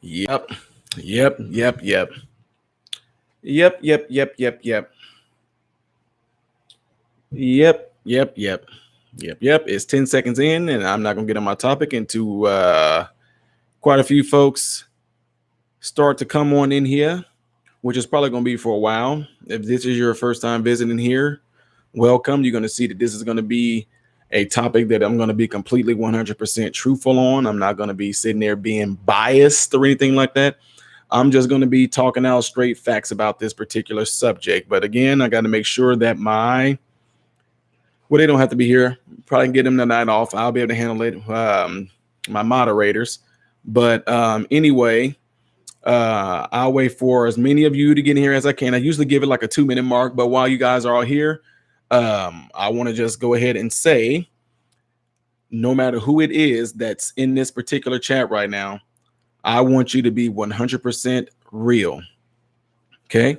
Yep. Yep. Yep. Yep. Yep. Yep. Yep. Yep. Yep. Yep. Yep. Yep. Yep. Yep. It's 10 seconds in, and I'm not going to get on my topic until quite a few folks start to come on in here, which is probably going to be for a while. If this is your first time visiting here, welcome. You're going to see that this is going to be a topic that I'm going to be completely 100% truthful on. I'm not going to be sitting there being biased or anything like that. I'm just going to be talking out straight facts about this particular subject. But again, I got to make sure that they don't have to be here. Probably get them the night off. I'll be able to handle it. My moderators. But anyway, I'll wait for as many of you to get in here as I can. I usually give it like a 2-minute mark. But while you guys are all here, I want to just go ahead and say, no matter who it is that's in this particular chat right now, I want you to be 100% real. Okay.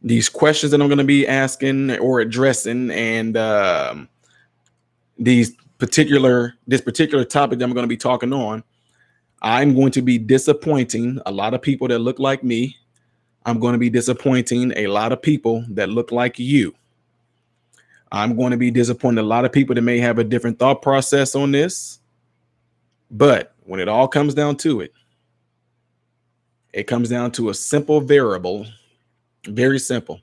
These questions that I'm going to be asking or addressing, and this particular topic that I'm going to be talking on, I'm going to be disappointing a lot of people that look like me. I'm going to be disappointing a lot of people that look like you. I'm going to be disappointing a lot of people that may have a different thought process on this. But when it all comes down to it, it comes down to a simple variable, very simple.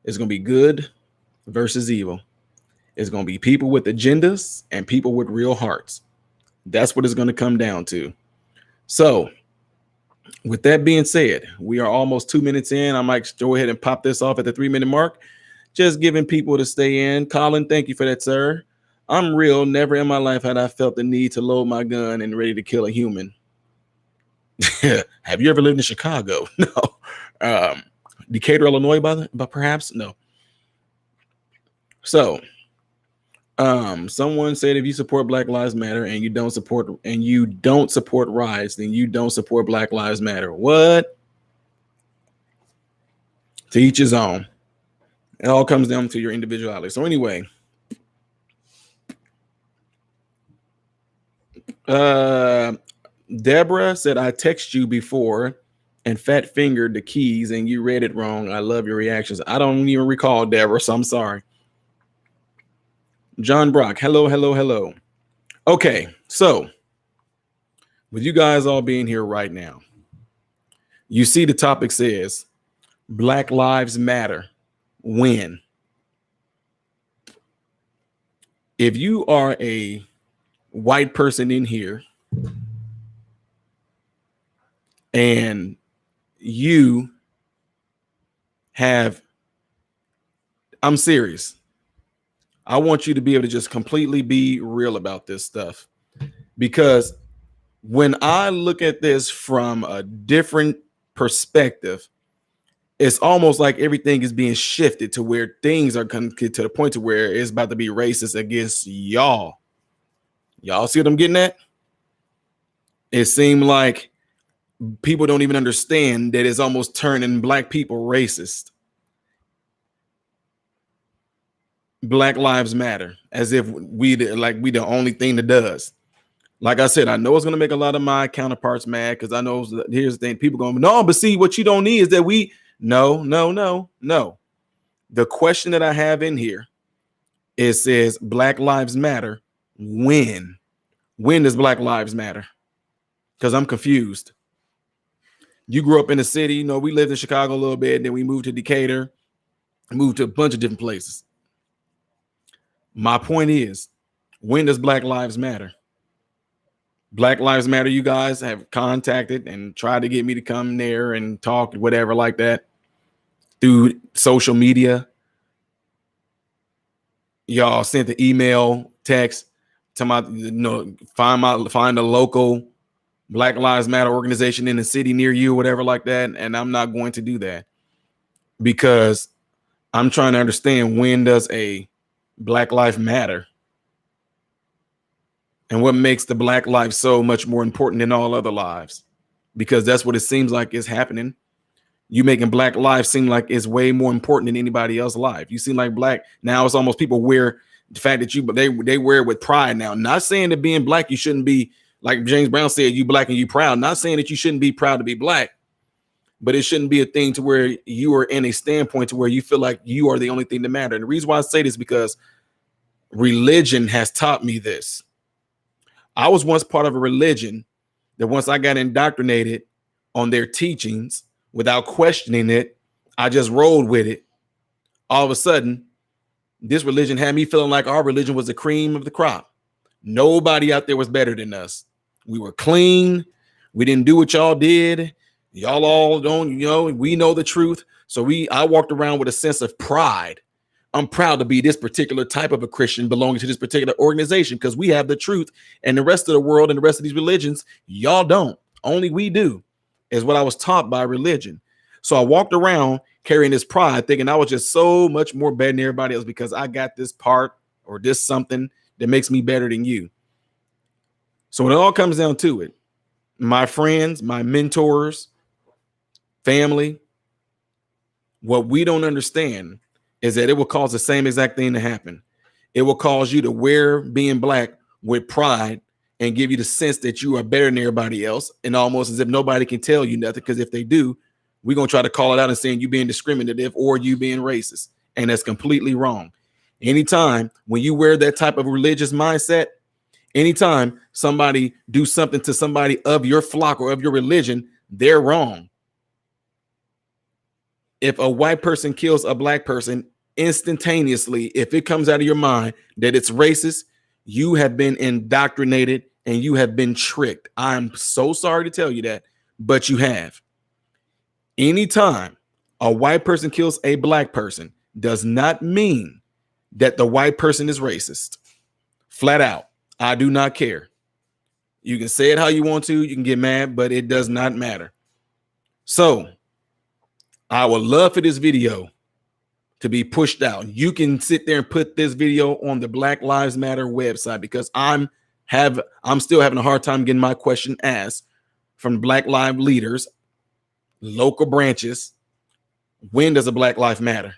It's going to be good versus evil. It's going to be people with agendas and people with real hearts. That's what it's going to come down to. So with that being said, we are almost 2 minutes in. I might go ahead and pop this off at the 3-minute mark. Just giving people to stay in. Colin, thank you for that, sir. I'm real. Never in my life had I felt the need to load my gun and ready to kill a human. Have you ever lived in Chicago? No. Decatur, Illinois, but perhaps? No. So, someone said if you support Black Lives Matter and you don't support riots, then you don't support Black Lives Matter. What? To each his own. It all comes down to your individuality. So anyway, Deborah said, I text you before and fat fingered the keys and you read it wrong. I love your reactions. I don't even recall, Deborah, so I'm sorry. John Brock, hello, hello, hello. Okay, so with you guys all being here right now, you see the topic says Black Lives Matter. When? If you are a white person in here and you have, I'm serious. I want you to be able to just completely be real about this stuff, because when I look at this from a different perspective, it's almost like everything is being shifted to where things are going to get to the point to where it's about to be racist against y'all. Y'all see what I'm getting at? It seemed like people don't even understand that it's almost turning black people racist. Black Lives Matter, as if we the only thing that does. Like I said, I know it's going to make a lot of my counterparts mad, because I know here's the thing. People going, no, but see, what you don't need is that no. The question that I have in here, it says Black Lives Matter. When does Black Lives matter? Because I'm confused. You grew up in the city. You know, we lived in Chicago a little bit, and then we moved to Decatur, moved to a bunch of different places. My point is, when does Black Lives matter? Black Lives Matter, you guys have contacted and tried to get me to come there and talk, whatever like that, through social media. Y'all sent the email, text to my, find a local Black Lives Matter organization in the city near you, whatever like that. And I'm not going to do that, because I'm trying to understand, when does a Black life matter? And what makes the Black life so much more important than all other lives? Because that's what it seems like is happening. You making Black lives seem like it's way more important than anybody else's life. You seem like Black now, it's almost people wear the fact that they wear it with pride now. Not saying that being Black, you shouldn't be Like James Brown said, you black and you proud. Not saying that you shouldn't be proud to be black, but it shouldn't be a thing to where you are in a standpoint to where you feel like you are the only thing that matters. And the reason why I say this is because religion has taught me this. I was once part of a religion that once I got indoctrinated on their teachings without questioning it, I just rolled with it. All of a sudden, this religion had me feeling like our religion was the cream of the crop. Nobody out there was better than us. We were clean. We didn't do what y'all did. Y'all all don't, we know the truth. So I walked around with a sense of pride. I'm proud to be this particular type of a Christian belonging to this particular organization because we have the truth, and the rest of the world and the rest of these religions, y'all don't. Only we do, is what I was taught by religion. So I walked around carrying this pride, thinking I was just so much more better than everybody else because I got this part or this something that makes me better than you. So when it all comes down to it, my friends, my mentors, family, what we don't understand is that it will cause the same exact thing to happen. It will cause you to wear being black with pride and give you the sense that you are better than everybody else, and almost as if nobody can tell you nothing, because if they do, we're going to try to call it out and saying you being discriminative or you being racist, and that's completely wrong. Anytime when you wear that type of religious mindset, anytime somebody do something to somebody of your flock or of your religion, they're wrong. If a white person kills a black person, instantaneously, if it comes out of your mind that it's racist, you have been indoctrinated and you have been tricked. I'm so sorry to tell you that, but you have. Anytime a white person kills a black person does not mean that the white person is racist. Flat out. I do not care. You can say it how you want to. You can get mad, but it does not matter. So I would love for this video to be pushed out. You can sit there and put this video on the Black Lives Matter website, because I'm still having a hard time getting my question asked from Black Lives leaders, local branches. When does a Black Life matter?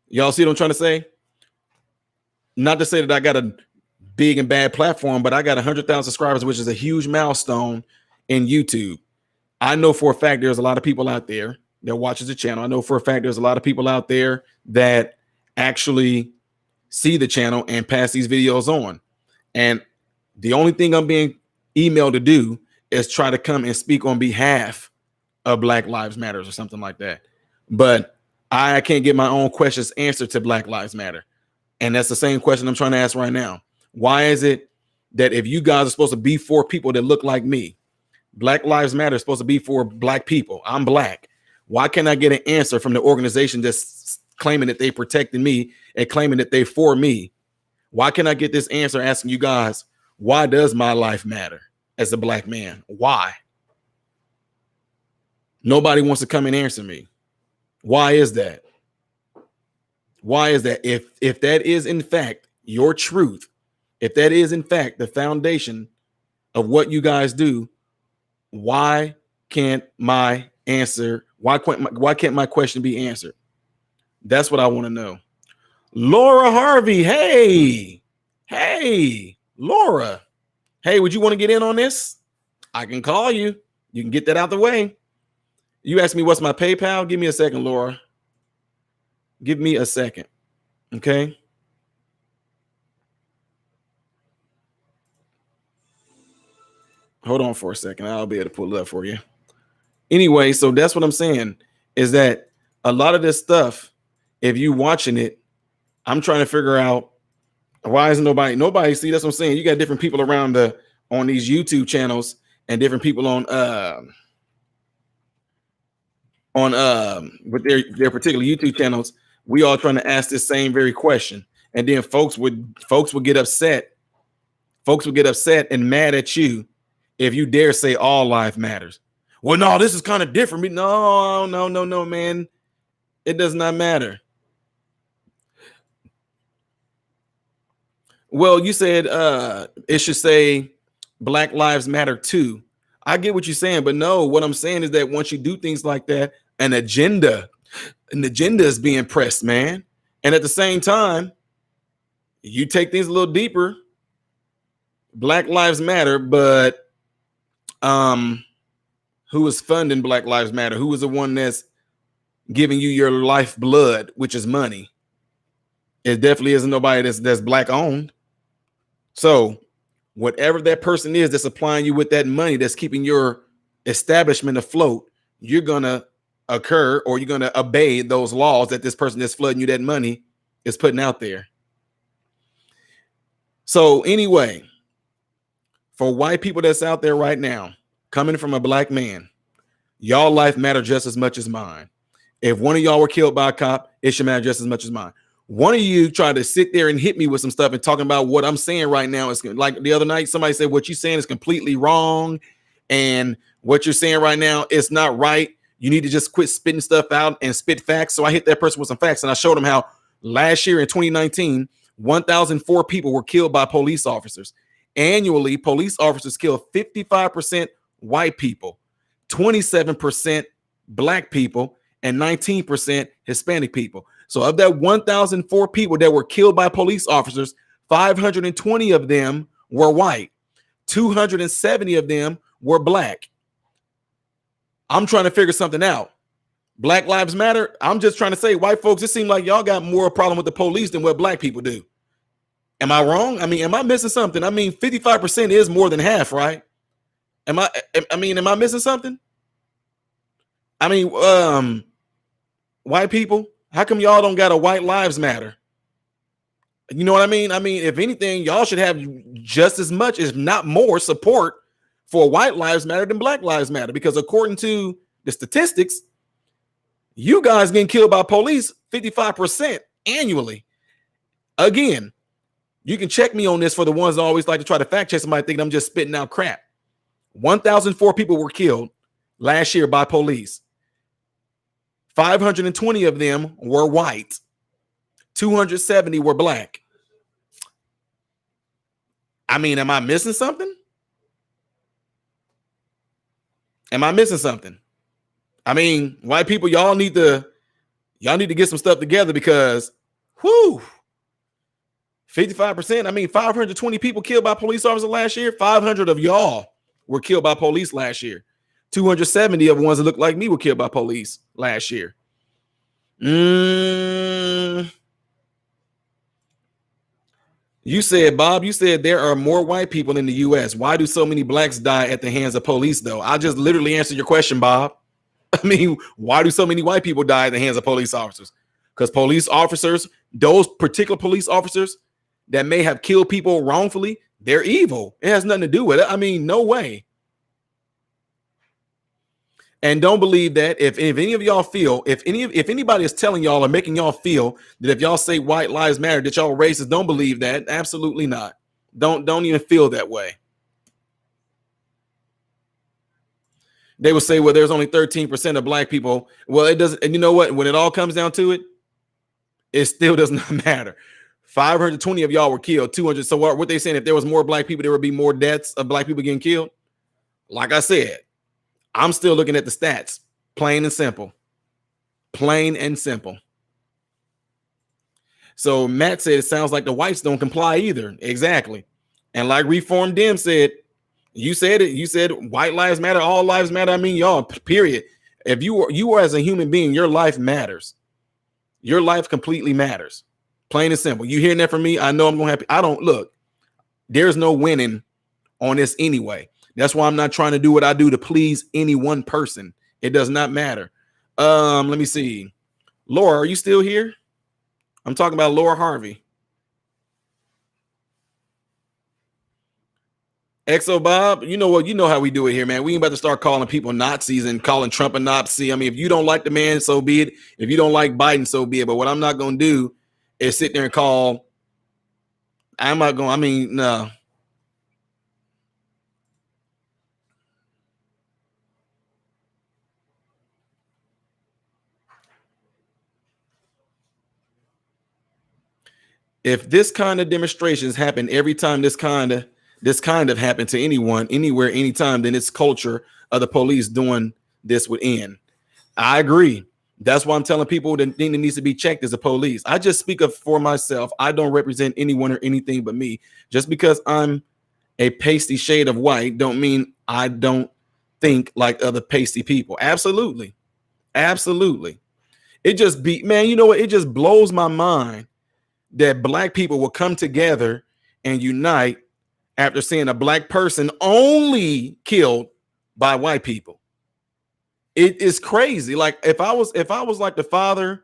Y'all see what I'm trying to say? Not to say that I got a big and bad platform, but I got 100,000 subscribers, which is a huge milestone in YouTube. I know for a fact there's a lot of people out there that watches the channel. I know for a fact there's a lot of people out there that actually see the channel and pass these videos on. And the only thing I'm being emailed to do is try to come and speak on behalf of Black Lives Matters or something like that. But I can't get my own questions answered to Black Lives Matter. And that's the same question I'm trying to ask right now. Why is it that if you guys are supposed to be for people that look like me, Black Lives Matter is supposed to be for black people, I'm black, why can't I get an answer from the organization that's claiming that they protected me and claiming that they for me? Why can't I get this answer asking you guys, why does my life matter as a black man? Why? Nobody wants to come and answer me. Why is that? Why is that? If that is in fact your truth, if that is in fact the foundation of what you guys do, why can't my answer, why can't my question be answered? That's what I want to know. Laura Harvey, hey, Laura, hey, would you want to get in on this? I can call you. You can get that out the way. You asked me what's my PayPal. Give me a second, Laura. Give me a second. Okay. Hold on for a second. I'll be able to pull it up for you. Anyway, so that's what I'm saying, is that a lot of this stuff, if you watching it, I'm trying to figure out why isn't nobody see, that's what I'm saying. You got different people around on these YouTube channels and different people on with their particular YouTube channels. We all trying to ask this same very question. And then folks would get upset. Folks would get upset and mad at you if you dare say all life matters. Well, no, this is kind of different. No, man. It does not matter. Well, you said it should say Black Lives Matter too. I get what you're saying, but no, what I'm saying is that once you do things like that, an agenda is being pressed, man. And at the same time, you take things a little deeper. Black Lives Matter, but who is funding Black Lives Matter? Who is the one that's giving you your life blood, which is money? It definitely isn't nobody that's black owned. So whatever that person is that's supplying you with that money, that's keeping your establishment afloat, you're gonna occur, or you're gonna obey those laws that this person that's flooding you that money is putting out there. So anyway, for white people that's out there right now, coming from a black man, y'all life matter just as much as mine. If one of y'all were killed by a cop, it should matter just as much as mine. One of you tried to sit there and hit me with some stuff and talking about what I'm saying right now. Is like the other night, somebody said what you're saying is completely wrong, and what you're saying right now is not right. You need to just quit spitting stuff out and spit facts. So I hit that person with some facts, and I showed them how last year in 2019, 1,004 people were killed by police officers. Annually, police officers kill 55% white people, 27% black people, and 19% Hispanic people. So of that 1,004 people that were killed by police officers, 520 of them were white. 270 of them were black. I'm trying to figure something out. Black Lives Matter. I'm just trying to say, white folks, it seems like y'all got more problem with the police than what black people do. Am I wrong? I mean, am I missing something? I mean, 55% is more than half, right? Am I missing something? I mean, white people, how come y'all don't got a White Lives Matter? You know what I mean? I mean, if anything, y'all should have just as much, if not more, support for White Lives Matter than Black Lives Matter, because according to the statistics, you guys getting killed by police 55% annually. Again, you can check me on this for the ones that always like to try to fact check somebody thinking I'm just spitting out crap. 1,004 people were killed last year by police. 520 of them were white. 270 were black. I mean, am I missing something? Am I missing something? I mean, white people, y'all need to get some stuff together, because 55%. I mean, 520 people killed by police officers last year. 500 of y'all were killed by police last year. 270 of the ones that look like me were killed by police last year. You said, Bob, there are more white people in the U.S. Why do so many blacks die at the hands of police, though? I just literally answered your question, Bob. I mean, why do so many white people die at the hands of police officers? Because police officers, those particular police officers that may have killed people wrongfully, they're evil. It has nothing to do with it. I mean, no way. And don't believe that if any of y'all feel, if anybody is telling y'all or making y'all feel that if y'all say White Lives Matter that y'all racist, don't believe that. Absolutely not. Don't even feel that way. They will say, well, there's only 13% of black people. Well, it doesn't. And you know what? When it all comes down to it, it still does not matter. 520 of y'all were killed. 200. So what they saying? If there was more black people, there would be more deaths of black people getting killed. Like I said, I'm still looking at the stats. Plain and simple. Plain and simple. So Matt said, it sounds like the whites don't comply either. Exactly. And like Reform Dem said, you said it. You said white lives matter, all lives matter. I mean, y'all, period. If you are as a human being, your life matters. Your life completely matters. Plain and simple. You hearing that from me? I know I'm going to have, there's no winning on this anyway. That's why I'm not trying to do what I do to please any one person. It does not matter. Let me see. Laura, are you still here? I'm talking about Laura Harvey. Exo Bob, you know what? You know how we do it here, man. We ain't about to start calling people Nazis and calling Trump a Nazi. I mean, if you don't like the man, so be it. If you don't like Biden, so be it. But what I'm not going to do is sit there and call. No. If this kind of demonstrations happen every time this kind of happened to anyone, anywhere, anytime, then it's culture of the police doing this would end. I agree. That's why I'm telling people the thing that needs to be checked is the police. I just speak up for myself. I don't represent anyone or anything but me. Just because I'm a pasty shade of white don't mean I don't think like other pasty people. Absolutely. Absolutely. It just be, man, you know what? It just blows my mind that black people will come together and unite after seeing a black person only killed by white people. It is crazy. Like if I was like the father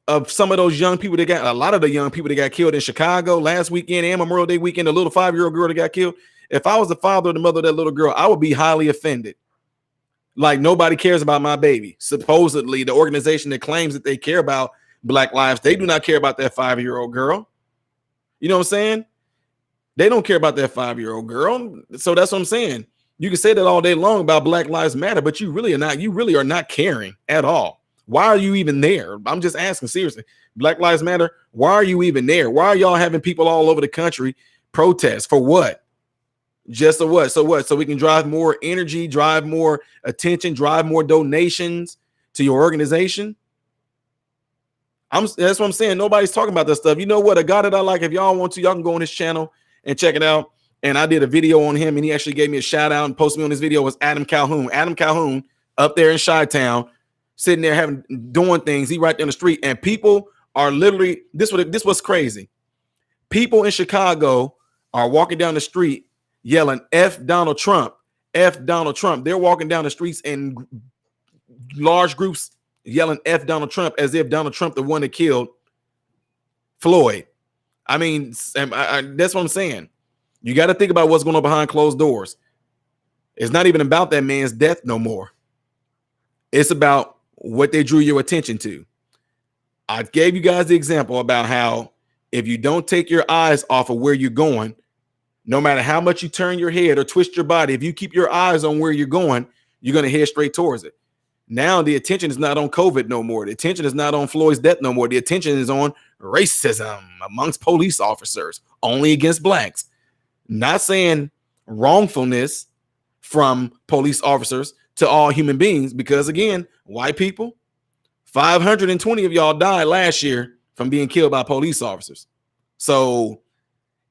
of some of those young people that got, a lot of the young people that got killed in Chicago last weekend and Memorial Day weekend, the little 5-year-old girl that got killed. If I was the father or the mother of that little girl, I would be highly offended. Like nobody cares about my baby. Supposedly, the organization that claims that they care about black lives, they do not care about that 5-year-old girl. You know what I'm saying? They don't care about that 5-year-old girl. So that's what I'm saying. You can say that all day long about Black Lives Matter, but you really are not caring at all. Why are you even there? I'm just asking seriously. Black Lives Matter, why are you even there? Why are y'all having people all over the country protest? For what? Just so what? So what? So we can drive more energy, drive more attention, drive more donations to your organization? That's what I'm saying. Nobody's talking about this stuff. You know what? A guy that I like, if y'all want to, y'all can go on his channel and check it out. And I did a video on him, and he actually gave me a shout out and posted me on this video. Was Adam Calhoun. Adam Calhoun up there in Chi-Town, sitting there doing things. He right down the street, and people are literally this was crazy. People in Chicago are walking down the street yelling F Donald Trump, F Donald Trump. They're walking down the streets in large groups yelling F Donald Trump as if Donald Trump the one that killed Floyd. I mean, that's what I'm saying. You got to think about what's going on behind closed doors. It's not even about that man's death no more. It's about what they drew your attention to. I gave you guys the example about how if you don't take your eyes off of where you're going, no matter how much you turn your head or twist your body, if you keep your eyes on where you're going, you're going to head straight towards it. Now the attention is not on COVID no more. The attention is not on Floyd's death no more. The attention is on racism amongst police officers, only against blacks. Not saying wrongfulness from police officers to all human beings, because again, white people, 520 of y'all died last year from being killed by police officers. So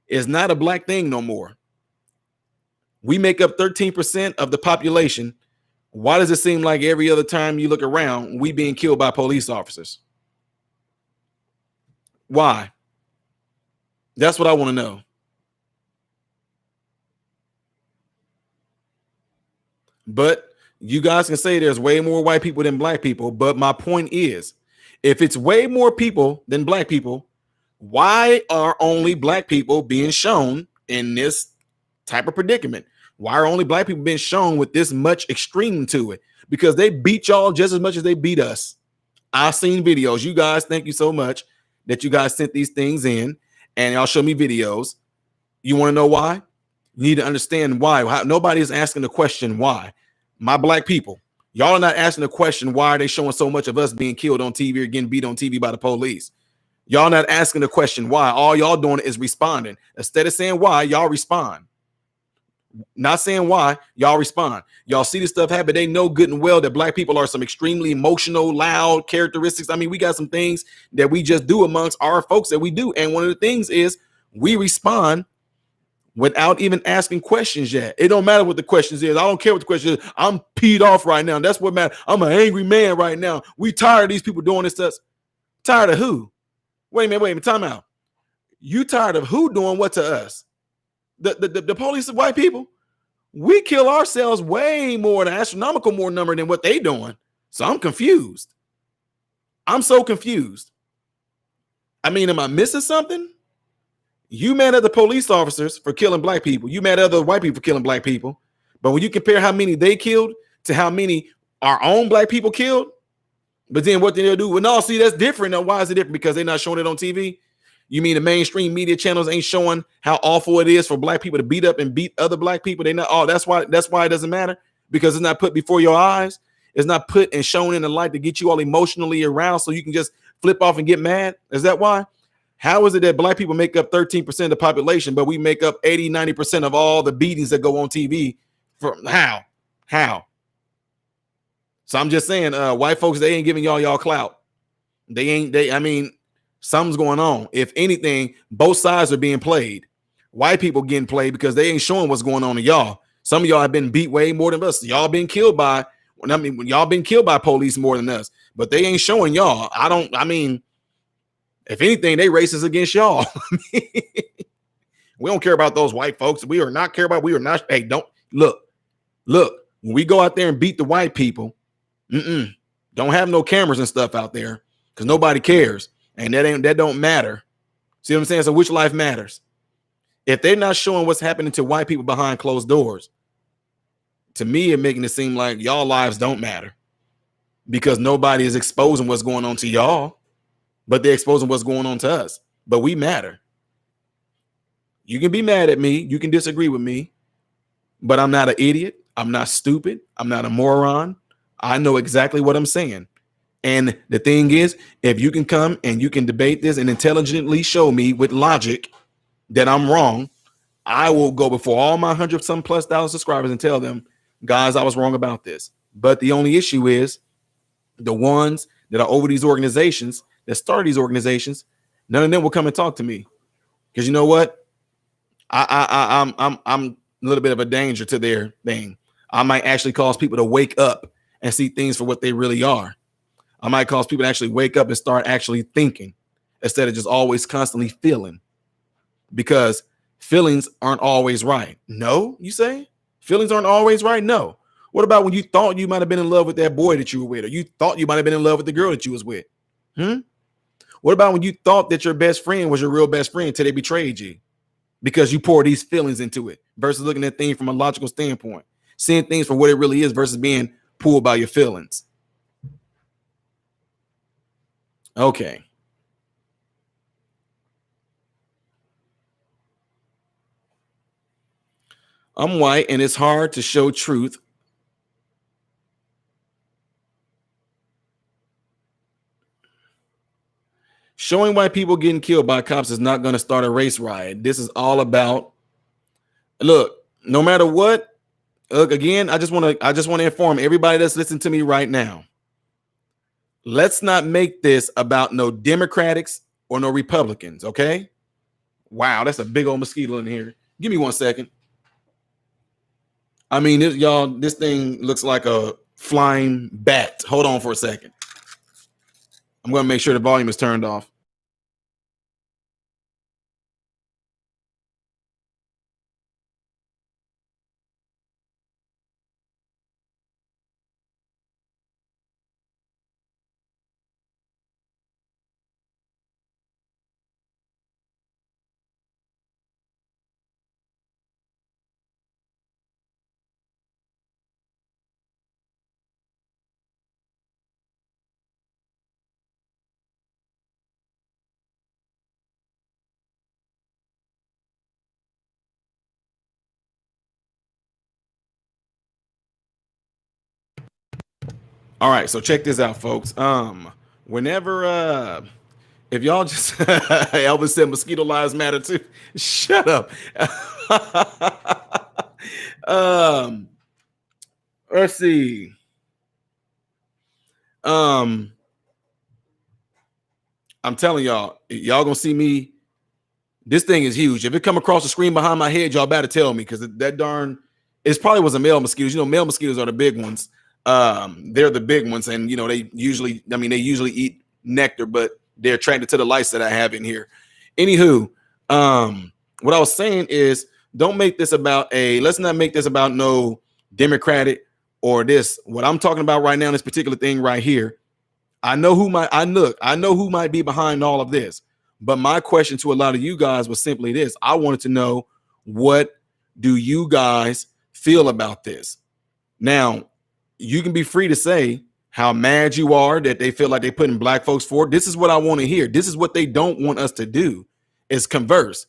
it's not a black thing no more. We make up 13% of the population. Why does it seem like every other time you look around, we being killed by police officers? Why? That's what I want to know. But you guys can say there's way more white people than black people. But my point is, if it's way more people than black people, why are only black people being shown in this type of predicament? Why are only black people being shown with this much extreme to it? Because they beat y'all just as much as they beat us. I've seen videos. You guys, thank you so much that you guys sent these things in and y'all show me videos. You want to know why? You need to understand why. Nobody is asking the question why. My black people, y'all are not asking the question why are they showing so much of us being killed on TV or getting beat on TV by the police. Y'all not asking the question why. All y'all doing is responding. Instead of saying why, y'all respond. Not saying why, y'all respond. Y'all see this stuff happen. They know good and well that black people are some extremely emotional, loud characteristics. I mean, we got some things that we just do amongst our folks that we do. And one of the things is we respond without even asking questions yet. It don't matter what the questions is. I don't care what the question is. I'm peed off right now. That's what matters. I'm an angry man right now. We tired of these people doing this stuff. Tired of who? Wait a minute, time out. You tired of who doing what to us? The police of white people? We kill ourselves way more, an astronomical more number than what they doing. So I'm confused. I'm so confused. I mean, am I missing something? You mad at the police officers for killing black people. You mad at other white people for killing black people. But when you compare how many they killed to how many our own black people killed, but then what they'll do? Well, no, see, that's different. Now, why is it different? Because they're not showing it on TV? You mean the mainstream media channels ain't showing how awful it is for black people to beat up and beat other black people? They not. Oh, that's why it doesn't matter, because it's not put before your eyes. It's not put and shown in the light to get you all emotionally aroused so you can just flip off and get mad. Is that why? How is it that black people make up 13% of the population, but we make up 80, 90% of all the beatings that go on TV? How? So I'm just saying, white folks, they ain't giving y'all clout. I mean, something's going on. If anything, both sides are being played. white people getting played because they ain't showing what's going on to y'all. Some of y'all have been beat way more than us. Y'all been killed by, y'all been killed by police more than us, but they ain't showing y'all. If anything, they racist against y'all. We don't care about those white folks. We are not. Hey, don't look. When we go out there and beat the white people, don't have no cameras and stuff out there because nobody cares, and that don't matter. See what I'm saying? So which life matters? If they're not showing what's happening to white people behind closed doors, to me, it's making it seem like y'all lives don't matter because nobody is exposing what's going on to y'all, but they're exposing what's going on to us. But we matter. You can be mad at me. You can disagree with me, but I'm not an idiot. I'm not stupid. I'm not a moron. I know exactly what I'm saying. And the thing is, if you can come and you can debate this and intelligently show me with logic that I'm wrong, I will go before all my 100+ subscribers and tell them, guys, I was wrong about this. But the only issue is the ones that are over these organizations that started these organizations, none of them will come and talk to me. Because you know what? I'm a little bit of a danger to their thing. I might actually cause people to wake up and see things for what they really are. I might cause people to actually wake up and start actually thinking instead of just always constantly feeling, because feelings aren't always right. No, you say feelings aren't always right. No. What about when you thought you might have been in love with that boy that you were with, or you thought you might have been in love with the girl that you was with? What about when you thought that your best friend was your real best friend till they betrayed you? Because you pour these feelings into it versus looking at things from a logical standpoint, seeing things for what it really is versus being pulled by your feelings. Okay. I'm white and it's hard to show truth. Showing white people getting killed by cops is not going to start a race riot. This is all about, look, no matter what. Look, again, I just want to inform everybody that's listening to me right now. Let's not make this about no Democrats or no Republicans, okay? Wow, that's a big old mosquito in here. Give me 1 second. I mean, this thing looks like a flying bat. Hold on for a second. I'm going to make sure the volume is turned off. All right, so check this out, folks. Whenever if y'all just Elvis said mosquito lives matter too. Shut up. Let's see. I'm telling y'all gonna see me. This thing is huge. If it come across the screen behind my head, y'all better tell me, because that darn, it probably was a male mosquitoes. You know, male mosquitoes are the big ones. They're the big ones, and you know they usually eat nectar, but they're attracted to the lights that I have in here. Anywho, what I was saying is, let's not make this about no Democratic or this. What I'm talking about right now, this particular thing right here, I know who might be behind all of this. But my question to a lot of you guys was simply this. I wanted to know, what do you guys feel about this? Now, you can be free to say how mad you are that they feel like they're putting black folks forward. This is what I want to hear. This is what they don't want us to do, is converse.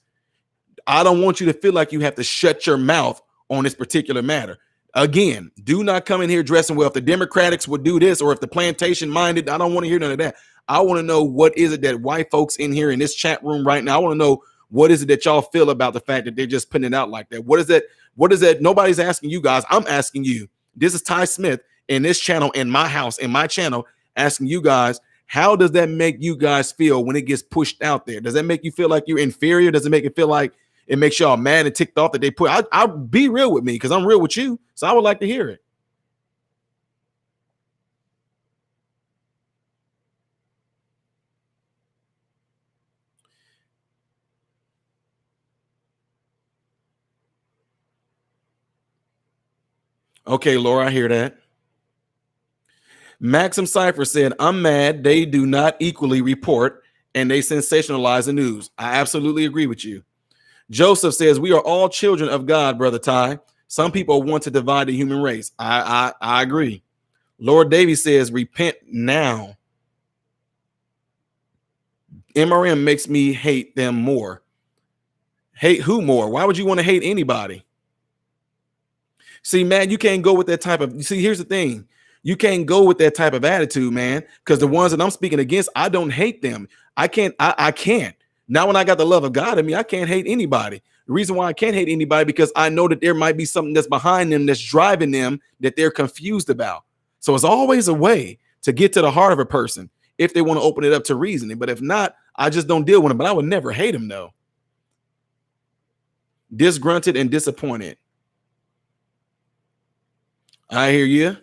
I don't want you to feel like you have to shut your mouth on this particular matter. Again, do not come in here dressing well. If the Democrats would do this, or if the plantation minded, I don't want to hear none of that. I want to know, what is it that white folks in here in this chat room right now, I want to know, what is it that y'all feel about the fact that they're just putting it out like that? What is that? What is that? Nobody's asking you guys. I'm asking you. This is Ty Smith in this channel, in my house, in my channel, asking you guys, how does that make you guys feel when it gets pushed out there? Does that make you feel like you're inferior? Does it make it feel like it makes y'all mad and ticked off that they put. I'll be real with me because I'm real with you. So I would like to hear it. Okay, Laura, I hear that. Maxim Cipher said, I'm mad they do not equally report and they sensationalize the news. I absolutely agree with you. Joseph says, we are all children of God, Brother Ty. Some people want to divide the human race. I agree. Lord Davies says, repent now. MRM makes me hate them more. Hate who more? Why would you want to hate anybody? See, man, you can't go with that type of. See, here's the thing. You can't go with that type of attitude, man, because the ones that I'm speaking against, I don't hate them. I can't. I can't. Now, when I got the love of God in me, I can't hate anybody. The reason why I can't hate anybody because I know that there might be something that's behind them that's driving them that they're confused about. So it's always a way to get to the heart of a person if they want to open it up to reasoning. But if not, I just don't deal with them. But I would never hate them, though. Disgruntled and disappointed. I hear you.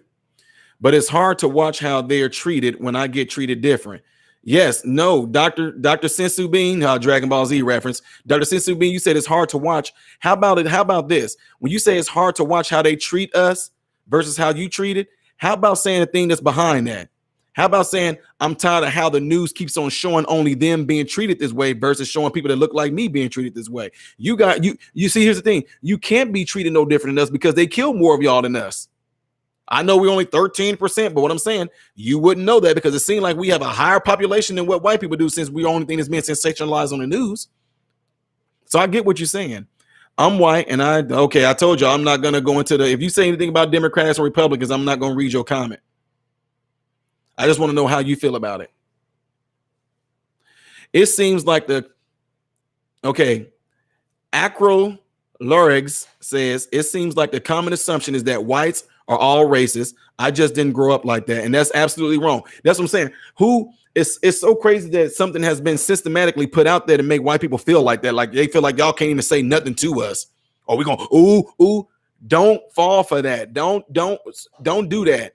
But it's hard to watch how they are treated when I get treated different. Yes, no, Dr. Sensu Bean, Dragon Ball Z reference. Dr. Sensu Bean, you said it's hard to watch. How about it? How about this? When you say it's hard to watch how they treat us versus how you treat it, how about saying the thing that's behind that? How about saying I'm tired of how the news keeps on showing only them being treated this way versus showing people that look like me being treated this way? You see, here's the thing. You can't be treated no different than us because they kill more of y'all than us. I know we're only 13%, but what I'm saying, you wouldn't know that because it seems like we have a higher population than what white people do since we're the only thing that's being sensationalized on the news. So I get what you're saying. I'm white and I told you I'm not going to go into if you say anything about Democrats or Republicans, I'm not going to read your comment. I just want to know how you feel about it. It seems like Acro Loregs says, it seems like the common assumption is that whites are all racist. I just didn't grow up like that. And that's absolutely wrong. That's what I'm saying. It's so crazy that something has been systematically put out there to make white people feel like that. Like they feel like y'all can't even say nothing to us. Or we're going, ooh. Don't fall for that. Don't do that.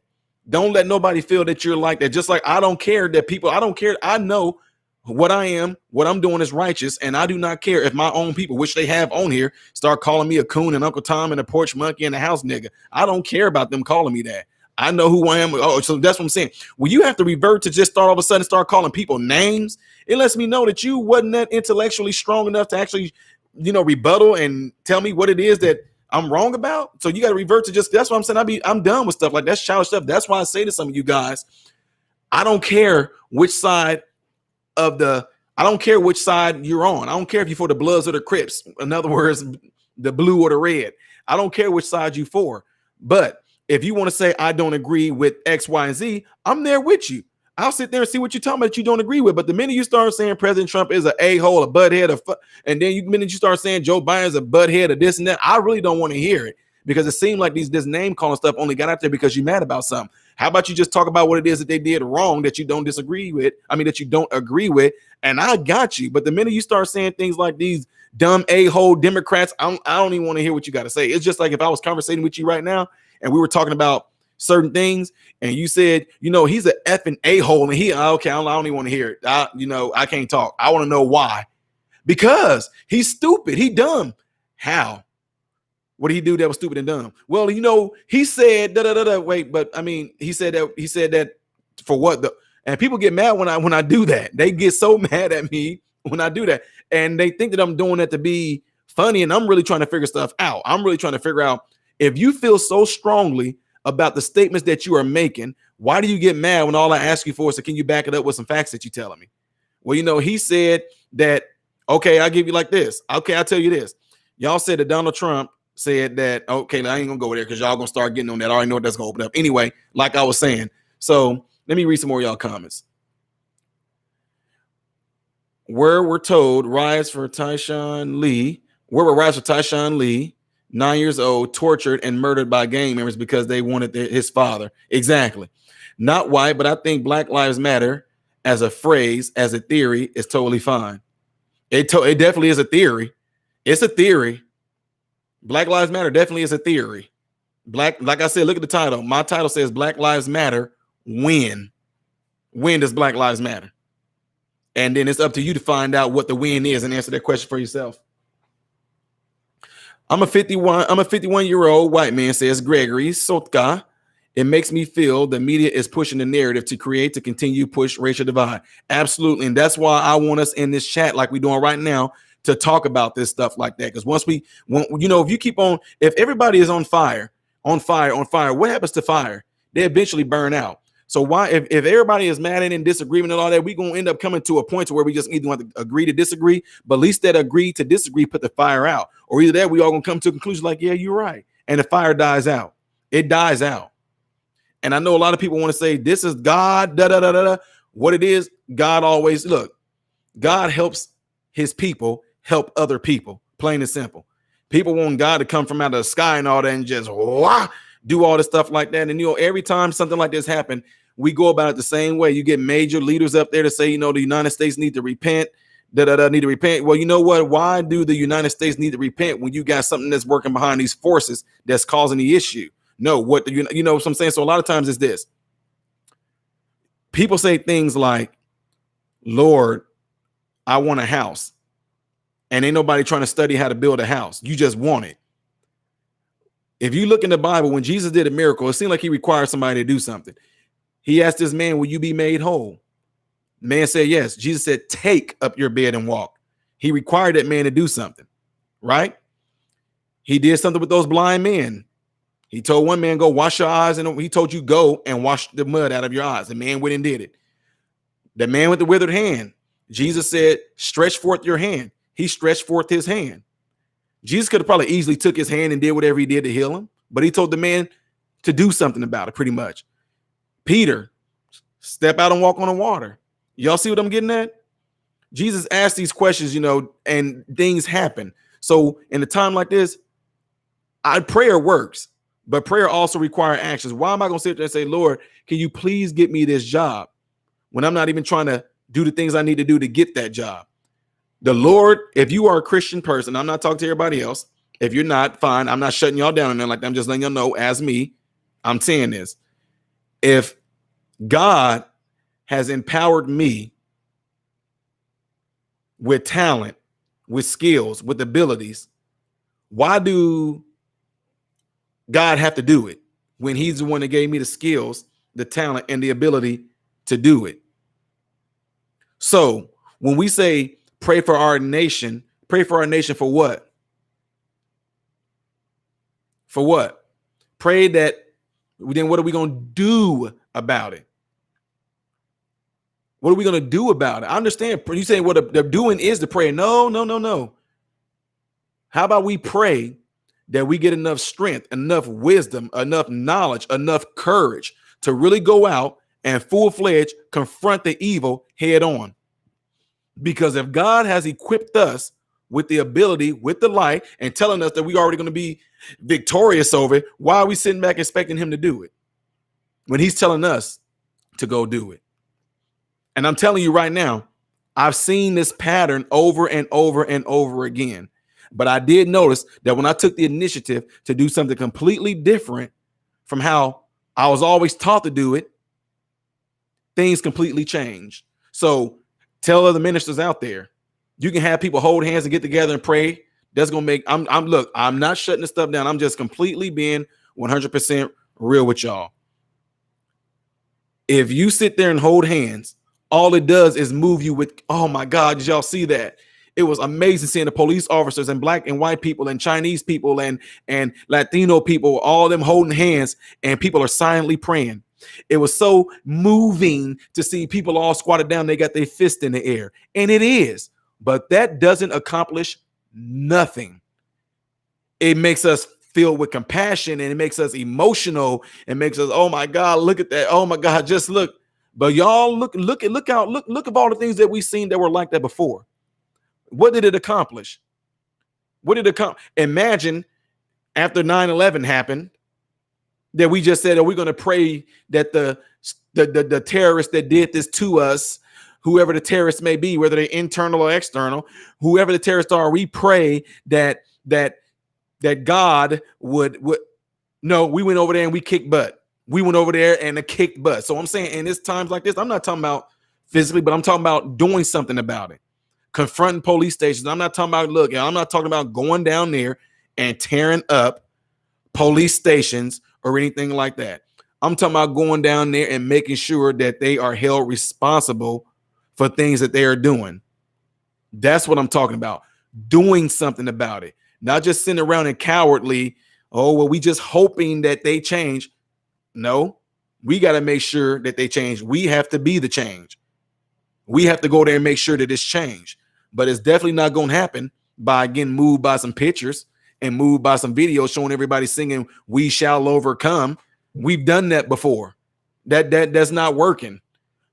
Don't let nobody feel that you're like that. Just like I don't care that people, I don't care. I know what I am, what I'm doing is righteous, and I do not care if my own people, which they have on here, start calling me a coon and Uncle Tom and a porch monkey and a house nigga. I don't care about them calling me that. I know who I am. Oh, so that's what I'm saying. When you have to revert to just all of a sudden start calling people names, it lets me know that you wasn't that intellectually strong enough to actually, rebuttal and tell me what it is that I'm wrong about. So you got to revert to that's what I'm saying. I'm done with stuff like that's childish stuff. That's why I say to some of you guys, I don't care which side I don't care which side you're on. I don't care if you're for the Bloods or the Crips. In other words, the blue or the red. I don't care which side you're for. But if you want to say I don't agree with X, Y, and Z, I'm there with you. I'll sit there and see what you're talking about that you don't agree with. But the minute you start saying President Trump is an a-hole, a butthead, and then the minute you start saying Joe Biden's a butthead or this and that, I really don't want to hear it because it seemed like this name calling stuff only got out there because you're mad about something. How about you just talk about what it is that they did wrong that you don't disagree with? I mean, that you don't agree with. And I got you. But the minute you start saying things like these dumb a-hole Democrats, I don't even want to hear what you got to say. It's just like if I was conversating with you right now and we were talking about certain things and you said, he's an effing a-hole and I don't even want to hear it. I can't talk. I want to know why. Because he's stupid. He dumb. How? What did he do that was stupid and dumb? Well, he said wait, but I mean, he said that for what and people get mad when I do that. They get so mad at me when I do that. And they think that I'm doing that to be funny. And I'm really trying to figure stuff out. I'm really trying to figure out if you feel so strongly about the statements that you are making, why do you get mad when all I ask you for is, so can you back it up with some facts that you're telling me? Well, he said that, okay, I'll give you like this. Okay, I'll tell you this. Y'all said that Donald Trump said that, okay, I ain't gonna go there because y'all gonna start getting on that. I already know what that's gonna open up. Anyway, like I was saying. So let me read some more of y'all comments. Where we're told riots for Tyshawn Lee, 9 years old, tortured and murdered by gang members because they wanted his father. Exactly. Not white, but I think Black Lives Matter as a phrase, as a theory, is totally fine. It definitely is a theory. It's a theory. Black Lives Matter definitely is a theory. Like I said, look at the title. My title says Black Lives Matter. When does Black Lives Matter? And then it's up to you to find out what the when is and answer that question for yourself. I'm a 51-year-old white man, says Gregory Sotka. It makes me feel the media is pushing the narrative to continue push racial divide. Absolutely. And that's why I want us in this chat, like we're doing right now, to talk about this stuff like that. Because if everybody is on fire, what happens to fire? They eventually burn out. So why, if everybody is mad and in disagreement and all that, we're going to end up coming to a point to where we just either want to agree to disagree, but at least that agree to disagree put the fire out. Or either that we all going to come to a conclusion like, yeah, you're right. And the fire dies out. It dies out. And I know a lot of people want to say this is God, What it is, God helps his people help other people, plain and simple. People want God to come from out of the sky and all that and just do all this stuff like that. And every time something like this happens, we go about it the same way. You get major leaders up there to say, the United States need to repent, need to repent. Well, you know what? Why do the United States need to repent when you got something that's working behind these forces that's causing the issue? No, what I'm saying? So a lot of times it's this. People say things like, Lord, I want a house. And ain't nobody trying to study how to build a house. You just want it. If you look in the Bible, when Jesus did a miracle, it seemed like he required somebody to do something. He asked this man, will you be made whole? The man said yes. Jesus said, take up your bed and walk. He required that man to do something, right? He did something with those blind men. He told one man, go wash your eyes. And he told you, go and wash the mud out of your eyes. The man went and did it. The man with the withered hand, Jesus said, stretch forth your hand. He stretched forth his hand. Jesus could have probably easily took his hand and did whatever he did to heal him, but he told the man to do something about it, pretty much. Peter, step out and walk on the water. Y'all see what I'm getting at? Jesus asked these questions, and things happen. So in a time like this, prayer works, but prayer also requires actions. Why am I going to sit there and say, Lord, can you please get me this job when I'm not even trying to do the things I need to do to get that job? The Lord, if you are a Christian person, I'm not talking to everybody else. If you're not, fine. I'm not shutting y'all down and like that. I'm just letting y'all know, as me, I'm saying this. If God has empowered me with talent, with skills, with abilities, why do God have to do it when he's the one that gave me the skills, the talent, and the ability to do it? So when we say pray for our nation for what? For what? Pray that, then what are we going to do about it? What are we going to do about it? I understand you saying what they're doing is to pray. No. How about we pray that we get enough strength, enough wisdom, enough knowledge, enough courage to really go out and full-fledged confront the evil head on? Because if God has equipped us with the ability, with the light, and telling us that we're already going to be victorious over it, why are we sitting back expecting him to do it when he's telling us to go do it? And I'm telling you right now, I've seen this pattern over and over and over again. But I did notice that when I took the initiative to do something completely different from how I was always taught to do it, things completely changed. So tell other ministers out there, you can have people hold hands and get together and pray. That's going to make, I'm not shutting this stuff down. I'm just completely being 100% real with y'all. If you sit there and hold hands, all it does is move you with, oh my God, did y'all see that? It was amazing seeing the police officers and black and white people and Chinese people and Latino people, all of them holding hands, and people are silently praying. It was so moving to see people all squatted down. They got their fist in the air, and it is, but that doesn't accomplish nothing. It makes us filled with compassion, and it makes us emotional, and makes us, oh my God, look at that. Oh my God, just look. But y'all look at all the things that we've seen that were like that before. What did it accomplish? Imagine after 9/11 happened, that we just said, we're going to pray that the terrorists that did this to us whoever the terrorists may be, whether they're internal or external, whoever the terrorists are, we pray that God would no, we went over there and we kicked butt. We went over there and kicked butt. So I'm saying, in this times like this, I'm not talking about physically, but I'm talking about doing something about it. Confronting police stations. I'm not talking about, look, I'm not talking about going down there and tearing up police stations or anything like that. I'm talking about going down there and making sure that they are held responsible for things that they are doing. That's what I'm talking about. Doing something about it. Not just sitting around and cowardly, oh, well, we just hoping that they change. No, we got to make sure that they change. We have to be the change. We have to go there and make sure that it's changed. But it's definitely not going to happen by getting moved by some pictures and moved by some videos showing everybody singing "We Shall Overcome." We've done that before. That's not working.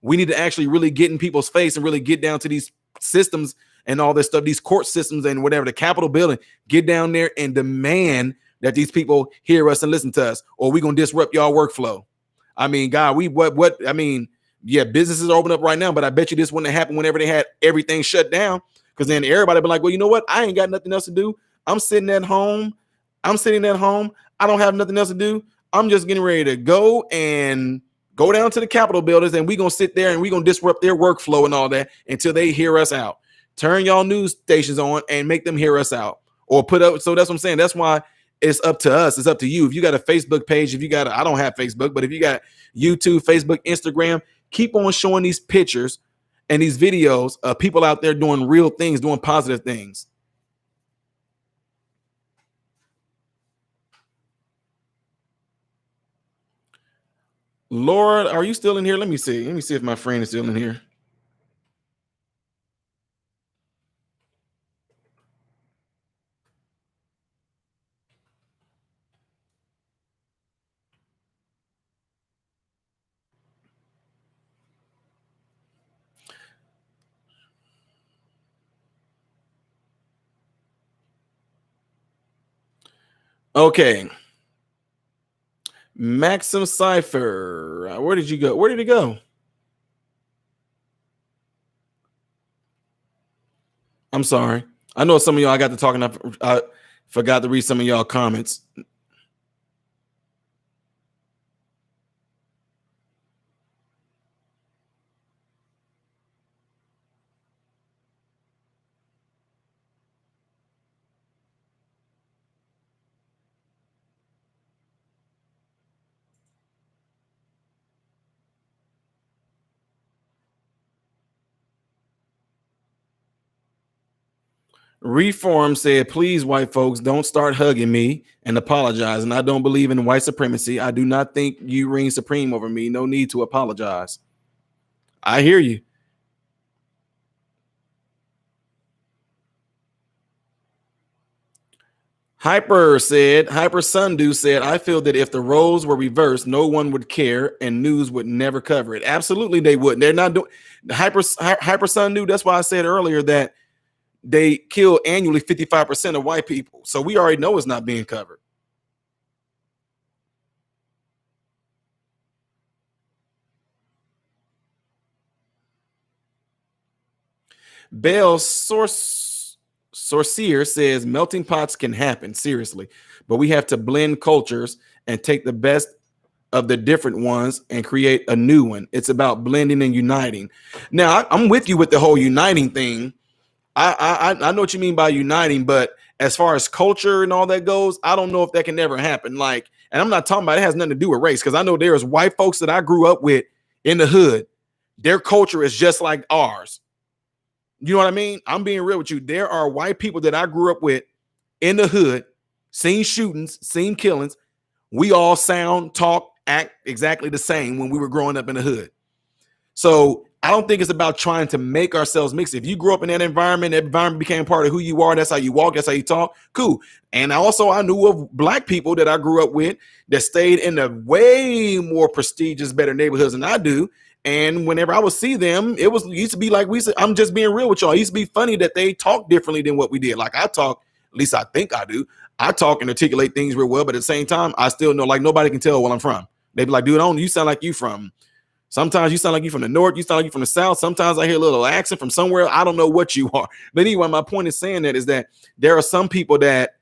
We need to actually really get in people's face and really get down to these systems and all this stuff, these court systems and whatever, the Capitol building, get down there and demand that these people hear us and listen to us, or we're going to disrupt y'all workflow. I mean, God, I mean, yeah, businesses are open up right now, but I bet you this wouldn't have happened whenever they had everything shut down, because then everybody be like, well, you know what? I ain't got nothing else to do. I'm sitting at home. I don't have nothing else to do. I'm just getting ready to go down to the Capitol buildings, and we're going to sit there and we're going to disrupt their workflow and all that until they hear us out. Turn y'all news stations on and make them hear us out, or put up. So that's what I'm saying. That's why it's up to us. It's up to you. If you got a Facebook page, I don't have Facebook, but if you got YouTube, Facebook, Instagram, keep on showing these pictures and these videos of people out there doing real things, doing positive things. Lord, are you still in here? Let me see. Let me see if my friend is still in here. Okay. Maxim Cipher. Where did you go? Where did he go? I'm sorry. I know some of y'all, I got to talking. I forgot to read some of y'all comments. Reform said, please, white folks, don't start hugging me and apologizing. I don't believe in white supremacy. I do not think you reign supreme over me. No need to apologize. I hear you. Hyper Sundu said, I feel that if the roles were reversed, no one would care and news would never cover it. Absolutely, they wouldn't. They're not doing Hyper Sundu. That's why I said earlier that they kill annually 55% of white people. So we already know it's not being covered. Bell Sorcier says melting pots can happen, seriously, but we have to blend cultures and take the best of the different ones and create a new one. It's about blending and uniting. Now, I'm with you with the whole uniting thing. I know what you mean by uniting, but as far as culture and all that goes, I don't know if that can never happen. Like, and I'm not talking about it has nothing to do with race, because I know there's white folks that I grew up with in the hood. Their culture is just like ours. You know what I mean? I'm being real with you. There are white people that I grew up with in the hood, seen shootings, seen killings. We all sound, talk, act exactly the same when we were growing up in the hood. So I don't think it's about trying to make ourselves mix. If you grew up in that environment became part of who you are. That's how you walk. That's how you talk. Cool. And also, I knew of black people that I grew up with that stayed in the way more prestigious, better neighborhoods than I do. And whenever I would see them, it used to be like we said, I'm just being real with y'all. It used to be funny that they talk differently than what we did. Like I talk, at least I think I do. I talk and articulate things real well, but at the same time, I still know like nobody can tell where I'm from. They be like, dude, you sound like you from Sometimes you sound like you from the north, you sound like you from the south. Sometimes I hear a little accent from somewhere. I don't know what you are. But anyway, my point is saying that is that there are some people that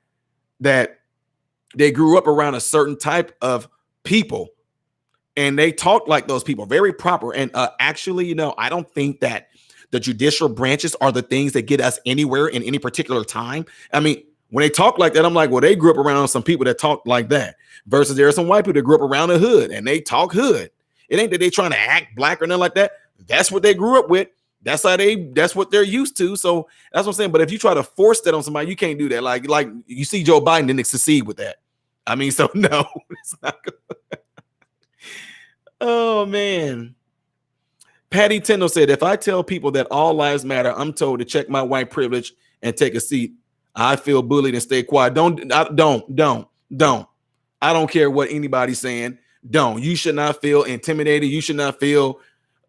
they grew up around a certain type of people and they talk like those people, very proper. And actually, I don't think that the judicial branches are the things that get us anywhere in any particular time. I mean, when they talk like that, I'm like, well, they grew up around some people that talk like that. Versus there are some white people that grew up around the hood and they talk hood. It ain't that they trying to act black or nothing like that. That's what they grew up with. That's what they're used to. So that's what I'm saying. But if you try to force that on somebody, you can't do that. Like you see Joe Biden didn't succeed with that. I mean, so no, it's not good. Oh man. Patty Tindall said, if I tell people that all lives matter, I'm told to check my white privilege and take a seat. I feel bullied and stay quiet. Don't. I don't care what anybody's saying. Don't. You should not feel intimidated. You should not feel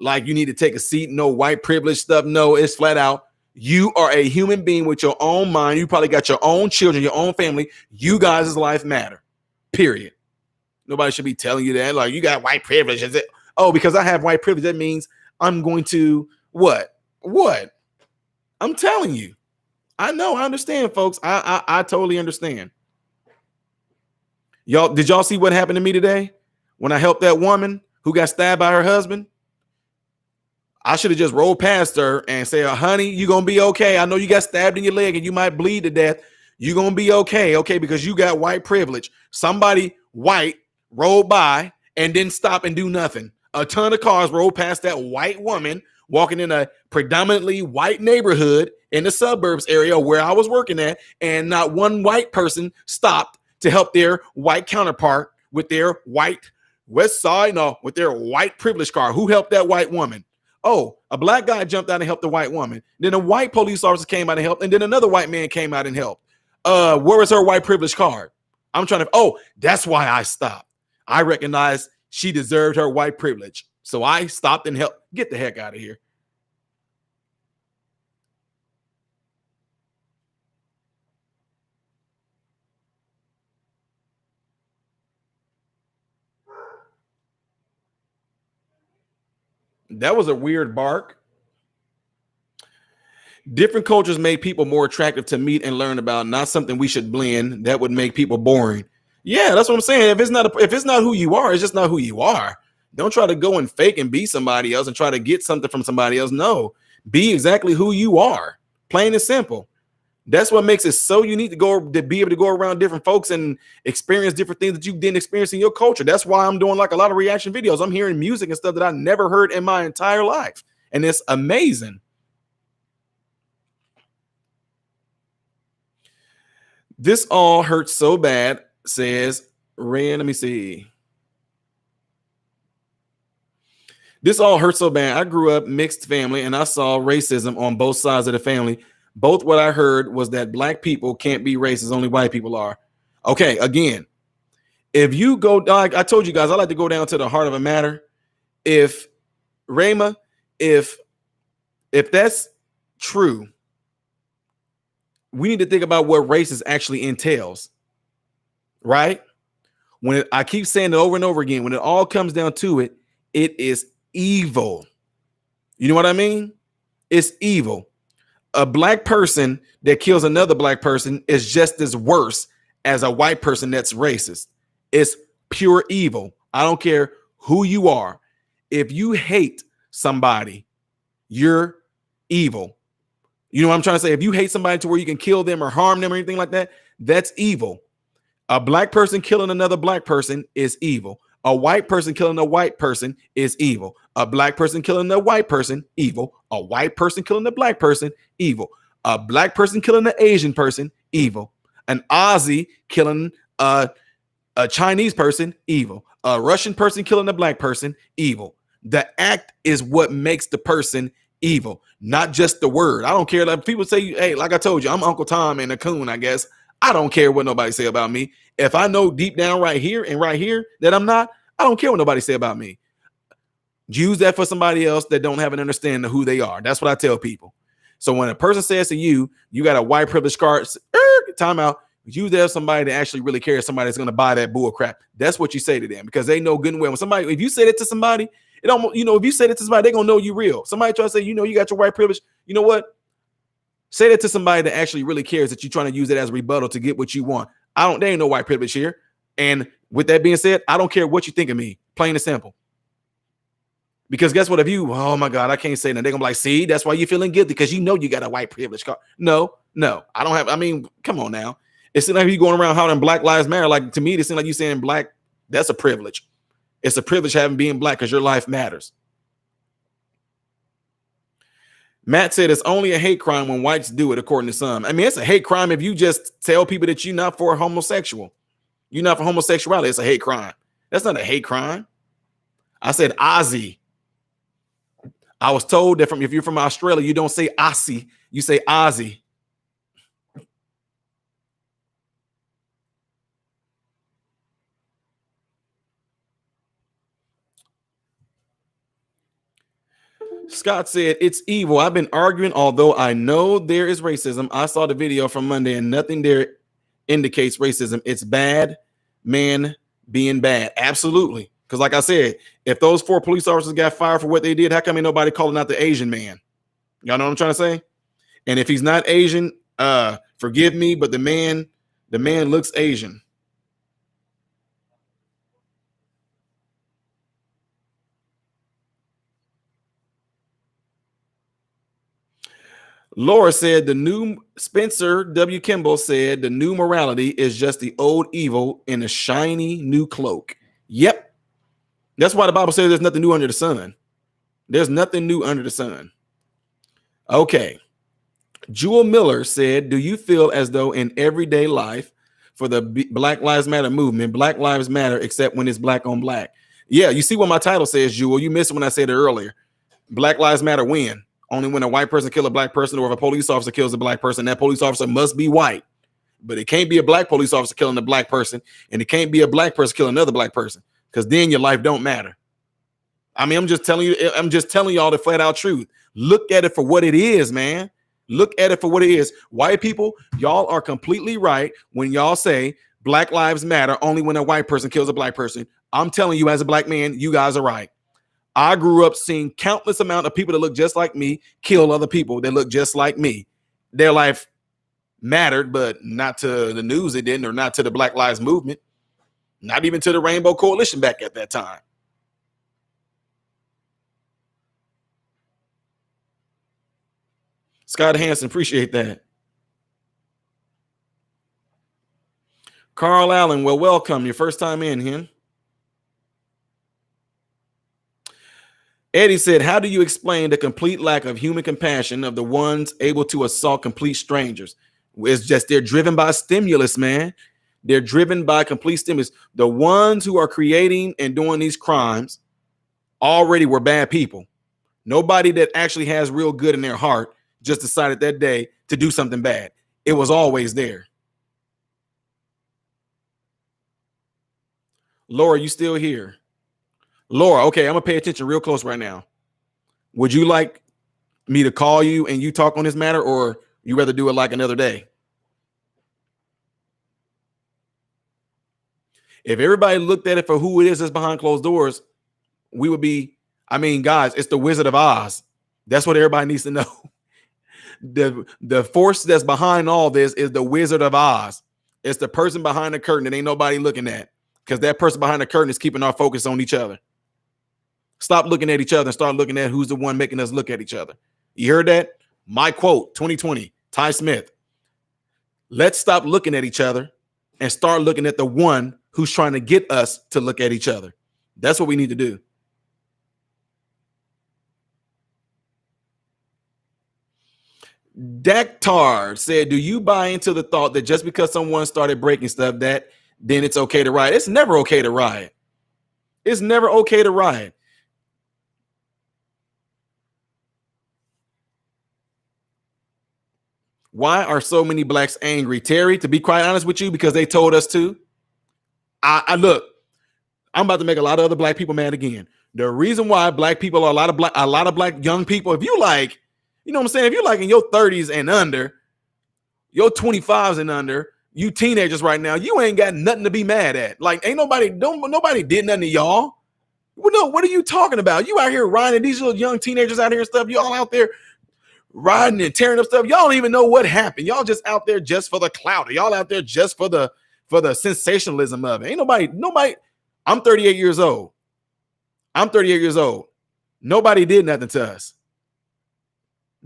like you need to take a seat. No white privilege stuff. No, it's flat out. You are a human being with your own mind. You probably got your own children, your own family. You guys' life matter. Period. Nobody should be telling you that. Like, you got white privilege. Is it? Oh, because I have white privilege, that means I'm going to what? I'm telling you. I know. I understand, folks. I totally understand. Did y'all see what happened to me today when I helped that woman who got stabbed by her husband? I should have just rolled past her and said, honey, you're going to be okay. I know you got stabbed in your leg and you might bleed to death. You're going to be okay. Okay. Because you got white privilege. Somebody white rolled by and didn't stop and do nothing. A ton of cars rolled past that white woman walking in a predominantly white neighborhood in the suburbs area where I was working at. And not one white person stopped to help their white counterpart with their white West Side, with their white privilege car. Who helped that white woman? Oh, a black guy jumped out and helped the white woman. Then a white police officer came out and helped. And then another white man came out and helped. Where was her white privilege card? That's why I stopped. I recognized she deserved her white privilege. So I stopped and helped. Get the heck out of here. That was a weird bark. Different cultures make people more attractive to meet and learn about, not something we should blend. That would make people boring. Yeah, that's what I'm saying. If it's not who you are, it's just not who you are. Don't try to go and fake and be somebody else and try to get something from somebody else. No, be exactly who you are. Plain and simple. That's what makes it so unique to be able to go around different folks and experience different things that you didn't experience in your culture. That's why I'm doing like a lot of reaction videos. I'm hearing music and stuff that I never heard in my entire life. And it's amazing. This all hurts so bad, says Ren. Let me see. This all hurts so bad. I grew up mixed family and I saw racism on both sides of the family. Both what I heard was that black people can't be racist, only white people are. Okay, again, if you go, like I told you guys, I like to go down to the heart of a matter. If Rayma, if that's true, we need to think about what racist actually entails, right? I keep saying it over and over again, when it all comes down to it, it is evil. You know what I mean? It's evil. A black person that kills another black person is just as worse as a white person that's racist. It's pure evil. I don't care who you are. If you hate somebody, you're evil. You know what I'm trying to say? If you hate somebody to where you can kill them or harm them or anything like that, that's evil. A black person killing another black person is evil. A white person killing a white person is evil. A black person killing a white person, evil. A white person killing a black person, evil. A black person killing an Asian person, evil. An Aussie killing a Chinese person, evil. A Russian person killing a black person, evil. The act is what makes the person evil, not just the word. I don't care. Like people say, hey, like I told you, I'm Uncle Tom and a coon, I guess. I don't care what nobody say about me. If I know deep down right here that I'm not, I don't care what nobody say about me. Use that for somebody else that don't have an understanding of who they are. That's what I tell people. So when a person says to you, you got a white privilege card, time out. Use that as somebody that actually really cares, somebody that's going to buy that bull crap. That's what you say to them, because they know good and well when somebody, if you say that to somebody, it almost, if you say that to somebody, they're going to know you real. Somebody try to say, you got your white privilege. You know what? Say that to somebody that actually really cares, that you're trying to use it as a rebuttal to get what you want. There ain't no white privilege here. And with that being said, I don't care what you think of me, plain and simple. Because guess what? If you, oh my God, I can't say that. They're going to be like, see, that's why you're feeling guilty, because you got a white privilege card. No, I don't have, come on now. It seems like you going around hollering Black Lives Matter. Like, to me, it seems like you saying black, that's a privilege. It's a privilege having being black because your life matters. Matt said it's only a hate crime when whites do it, according to some. It's a hate crime if you just tell people that you're not for homosexual. You're not for homosexuality. It's a hate crime. That's not a hate crime. I said Aussie. I was told that if you're from Australia, you don't say Aussie, you say Aussie. Scott said, it's evil. I've been arguing, although I know there is racism. I saw the video from Monday and nothing there indicates racism. It's bad men being bad. Absolutely. Because like I said, if those 4 police officers got fired for what they did, how come ain't nobody calling out the Asian man? Y'all know what I'm trying to say? And if he's not Asian, forgive me, but the man looks Asian. Laura said Spencer W. Kimball said the new morality is just the old evil in a shiny new cloak. Yep. That's why the Bible says there's nothing new under the sun. There's nothing new under the sun. Okay. Jewel Miller said, do you feel as though in everyday life for the Black Lives Matter movement, Black Lives Matter except when it's black on black? Yeah, you see what my title says, Jewel. You missed it when I said it earlier. Black Lives Matter when? Only when a white person kills a black person, or if a police officer kills a black person, that police officer must be white. But it can't be a black police officer killing a black person, and it can't be a black person killing another black person, because then your life don't matter. I'm just telling y'all the flat out truth. Look at it for what it is, man. Look at it for what it is. White people, y'all are completely right when y'all say Black Lives Matter only when a white person kills a black person. I'm telling you, as a black man, you guys are right. I grew up seeing countless amount of people that look just like me kill other people that look just like me. Their life mattered, but not to the news it didn't, or not to the Black Lives Movement, not even to the Rainbow Coalition back at that time. Scott Hansen, appreciate that. Carl Allen, well, welcome. Your first time in here. Eddie said, how do you explain the complete lack of human compassion of the ones able to assault complete strangers? It's just they're driven by stimulus, man. They're driven by complete stimulus. The ones who are creating and doing these crimes already were bad people. Nobody that actually has real good in their heart just decided that day to do something bad. It was always there. Laura, you still here? Laura, okay, I'm gonna pay attention real close right now. Would you like me to call you and you talk on this matter, or you rather do it like another day? If everybody looked at it for who it is that's behind closed doors, we would be, guys, it's the Wizard of Oz. That's what everybody needs to know. The force that's behind all this is the Wizard of Oz. It's the person behind the curtain that ain't nobody looking at, because that person behind the curtain is keeping our focus on each other. Stop looking at each other and start looking at who's the one making us look at each other. You heard that? My quote, 2020, Ty Smith. Let's stop looking at each other and start looking at the one who's trying to get us to look at each other. That's what we need to do. Daktar said, do you buy into the thought that just because someone started breaking stuff, that then it's okay to riot? It's never okay to riot. It's never okay to riot. Why are so many blacks angry, Terry? To be quite honest with you, because they told us to. I look, I'm about to make a lot of other black people mad again. The reason why black people are a lot of black young people, if you like, you know what I'm saying? If you're like in your 30s and under, your 25s and under, You teenagers right now, you ain't got nothing to be mad at. Like, ain't nobody, nobody did nothing to y'all. Well, no, what are you talking about? You out here riding these little young teenagers out here and stuff. Y'all out there riding and tearing up stuff. Y'all don't even know what happened. Y'all just out there just for the clout. Y'all out there just for the sensationalism of it. Ain't nobody. I'm 38 years old. I'm 38 years old. Nobody did nothing to us.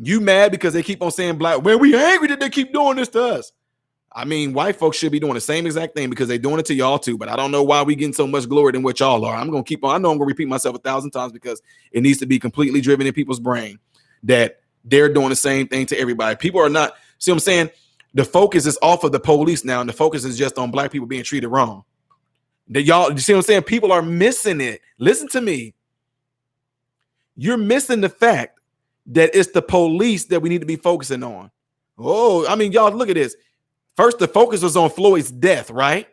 You mad because they keep on saying black? Well, we angry that they keep doing this to us. I mean, white folks should be doing the same exact thing because they're doing it to y'all too. But I don't know why we getting so much glory than what y'all are. I'm gonna keep on. I know I'm gonna repeat myself 1,000 times because it needs to be completely driven in people's brain that they're doing the same thing to everybody. People are not. See what I'm saying? The focus is off of the police now, and the focus is just on black people being treated wrong. That y'all, you see what I'm saying? People are missing it. Listen to me. You're missing the fact that it's the police that we need to be focusing on. Oh, I mean, y'all look at this. First, the focus was on Floyd's death, right?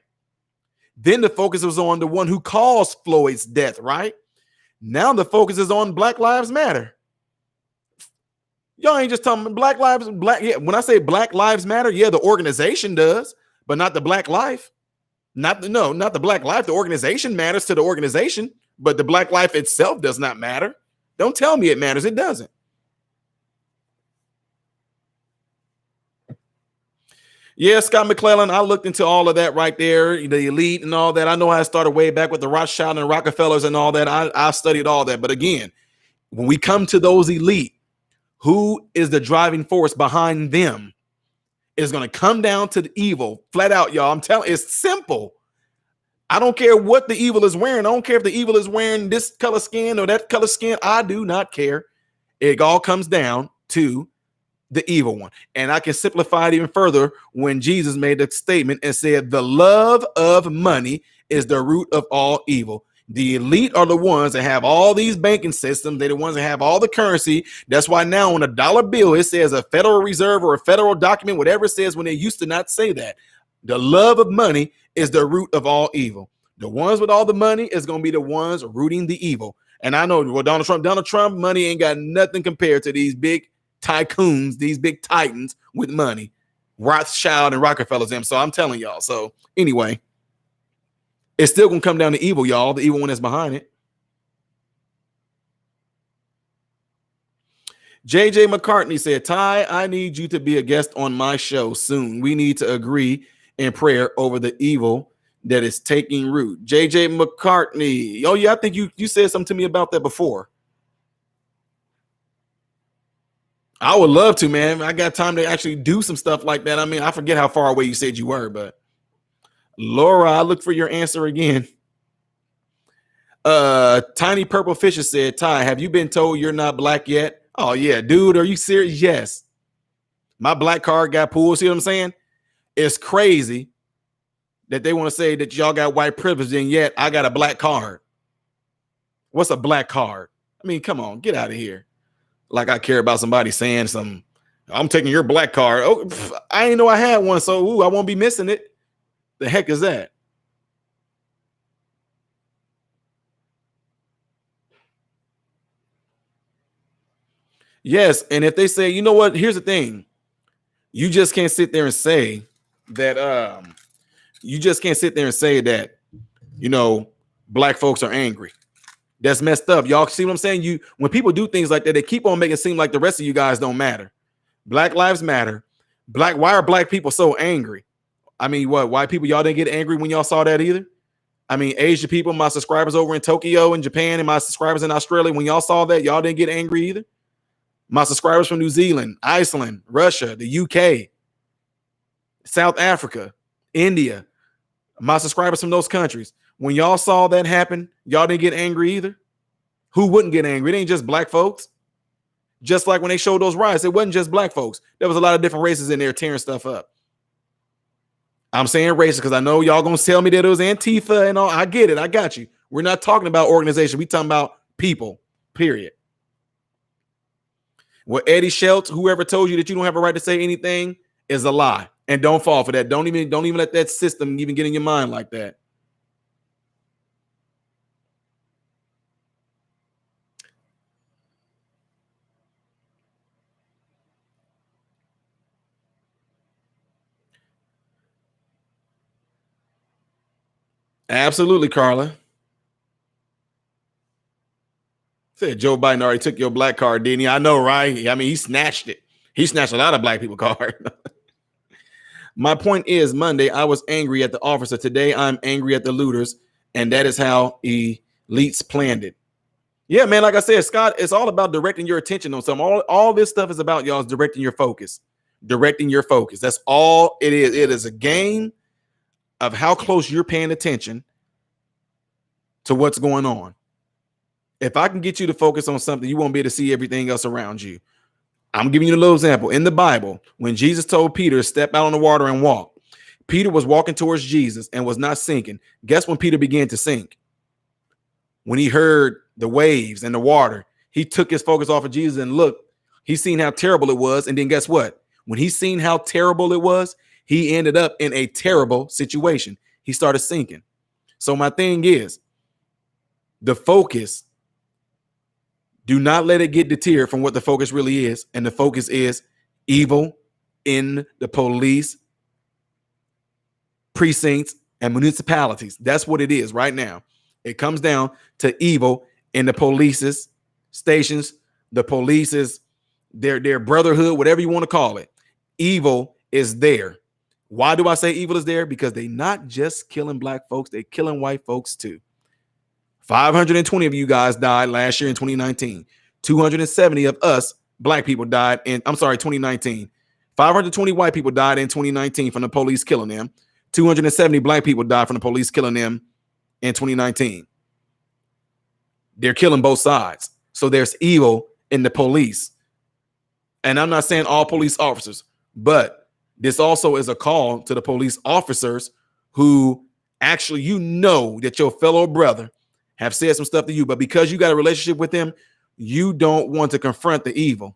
Then the focus was on the one who caused Floyd's death, right? Now the focus is on Black Lives Matter. Y'all ain't just talking Black Lives, Black. Yeah, when I say Black Lives Matter, yeah, the organization does, but not the Black life. Not the Black life. The organization matters to the organization, but the Black life itself does not matter. Don't tell me it matters. It doesn't. Yeah, Scott McClellan, I looked into all of that right there, the elite and all that. I know I started way back with the Rothschild and Rockefellers and all that. I studied all that. But again, when we come to those elite, who is the driving force behind them is going to come down to the evil. Flat out, y'all. I'm telling you, it's simple. I don't care what the evil is wearing. I don't care if the evil is wearing this color skin or that color skin. I do not care. It all comes down to the evil one. And I can simplify it even further when Jesus made the statement and said, the love of money is the root of all evil. The elite are the ones that have all these banking systems. They're the ones that have all the currency. That's why now on a dollar bill, it says a Federal Reserve or a federal document, whatever it says, when they used to not say that. The love of money is the root of all evil. The ones with all the money is going to be the ones rooting the evil. And I know, well, Donald Trump money ain't got nothing compared to these big tycoons, these big titans with money, Rothschild and Rockefellers them. So I'm telling y'all. So anyway, it's still gonna come down to evil, y'all. The evil one that's behind it. JJ McCartney said, Ty, I need you to be a guest on my show soon. We need to agree in prayer over the evil that is taking root. JJ McCartney. Oh, yeah, I think you said something to me about that before. I would love to, man. I got time to actually do some stuff like that. I mean, I forget how far away you said you were, but Laura, I look for your answer again. Tiny Purple Fisher said, Ty, have you been told you're not black yet? Oh, yeah, dude, are you serious? Yes. My black card got pulled. See what I'm saying? It's crazy that they want to say that y'all got white privilege, and yet I got a black card. What's a black card? I mean, come on, get out of here. Like I care about somebody saying something. I'm taking your black card. Oh, I didn't know I had one, so I won't be missing it. The heck is that? Yes, and if they say, you know what, here's the thing. You just can't sit there and say that you just can't sit there and say that, you know, black folks are angry. That's messed up. Y'all see what I'm saying? You when people do things like that, they keep on making it seem like the rest of you guys don't matter. Black lives matter. Why are black people so angry? I mean, what white people, y'all didn't get angry when y'all saw that either? I mean, Asian people, my subscribers over in Tokyo and Japan, and my subscribers in Australia, when y'all saw that, y'all didn't get angry either. My subscribers from New Zealand, Iceland, Russia, the UK, South Africa, India, my subscribers from those countries, when y'all saw that happen, y'all didn't get angry either. Who wouldn't get angry? It ain't just black folks. Just like when they showed those riots, it wasn't just black folks. There was a lot of different races in there tearing stuff up. I'm saying racist because I know y'all gonna tell me that it was Antifa and all. I get it. I got you. We're not talking about organization. We talking about people. Period. Well, Eddie Schultz, whoever told you that you don't have a right to say anything, is a lie. And don't fall for that. Don't even let that system even get in your mind like that. Absolutely, Carla. Said Joe Biden already took your black card, didn't he? I know, right? I mean, he snatched it. He snatched a lot of black people card. My point is, Monday, I was angry at the officer. Today, I'm angry at the looters. And that is how elites planned it. Yeah, man, like I said, Scott, it's all about directing your attention on something. All this stuff is about, y'all, is directing your focus. Directing your focus. That's all it is. It is a game of how close you're paying attention to what's going on. If I can get you to focus on something, you won't be able to see everything else around you. I'm giving you a little example. In the Bible, when Jesus told Peter to step out on the water and walk, Peter was walking towards Jesus and was not sinking. Guess when Peter began to sink? When he heard the waves and the water, he took his focus off of Jesus and looked. He seen how terrible it was. And then guess what? When he seen how terrible it was, he ended up in a terrible situation. He started sinking. So my thing is, the focus, do not let it get deterred from what the focus really is. And the focus is evil in the police precincts and municipalities. That's what it is right now. It comes down to evil in the police's stations, the police's, their brotherhood, whatever you want to call it. Evil is there. Why do I say evil is there? Because they not just killing black folks, they killing white folks too. 520 of you guys died last year in 2019. 270 of us black people died in, 2019. 520 white people died in 2019 from the police killing them. 270 black people died from the police killing them in 2019. They're killing both sides. So there's evil in the police. And I'm not saying all police officers, but this also is a call to the police officers who actually, you know, that your fellow brother have said some stuff to you, but because you got a relationship with them, you don't want to confront the evil.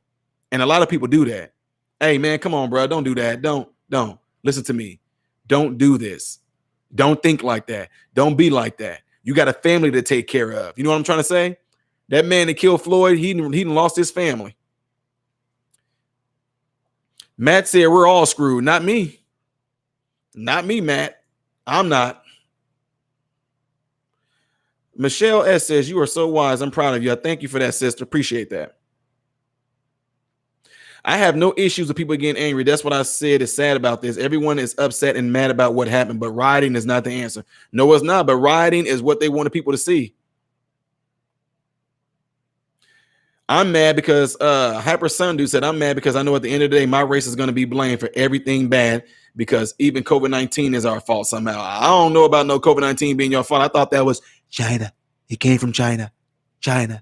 And a lot of people do that. Hey, man, come on, bro. Don't do that. Don't. Listen to me. Don't do this. Don't think like that. Don't be like that. You got a family to take care of. You know what I'm trying to say? That man that killed Floyd, he lost his family. Matt said we're all screwed. Not me. Not me, Matt. I'm not. Michelle S. says, you are so wise. I'm proud of you. I thank you for that, sister. Appreciate that. I have no issues with people getting angry. That's what I said is sad about this. Everyone is upset and mad about what happened, but rioting is not the answer. No, it's not. But rioting is what they wanted people to see. I'm mad because Hyper Sundu said, I'm mad because I know at the end of the day, my race is going to be blamed for everything bad because even COVID-19 is our fault somehow. I don't know about no COVID-19 being your fault. I thought that was China. It came from China. China.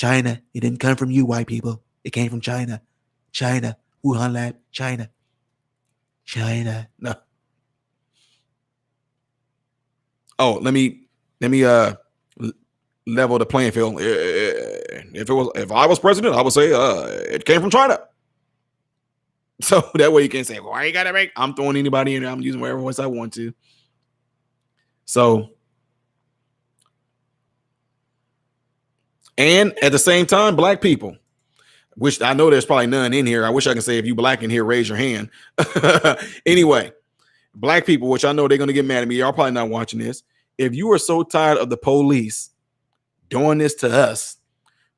It didn't come from you, white people. It came from China. Wuhan lab. China. No. Oh, let me level the playing field. If I was president, I would say it came from China. So that way you can say, why you gotta make? I'm throwing anybody in there. I'm using whatever voice I want to. So, and at the same time, black people, which I know there's probably none in here. I wish I could say if you black in here, raise your hand. Anyway, black people, which I know they're gonna get mad at me. Y'all probably not watching this. If you are so tired of the police doing this to us,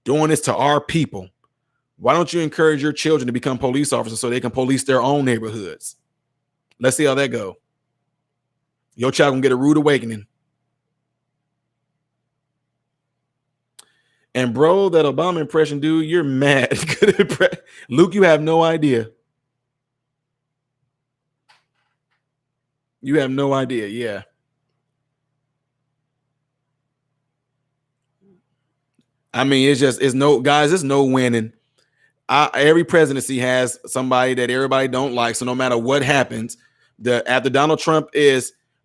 doing this to our people, why don't you encourage your children to become police officers so they can police their own neighborhoods? Let's see how that go. Your child gonna get a rude awakening. And bro, that Obama impression, dude, you're mad. Luke, you have no idea. You have no idea. Yeah. I mean, it's no winning. Every presidency has somebody that everybody don't like. So no matter what happens, after Donald Trump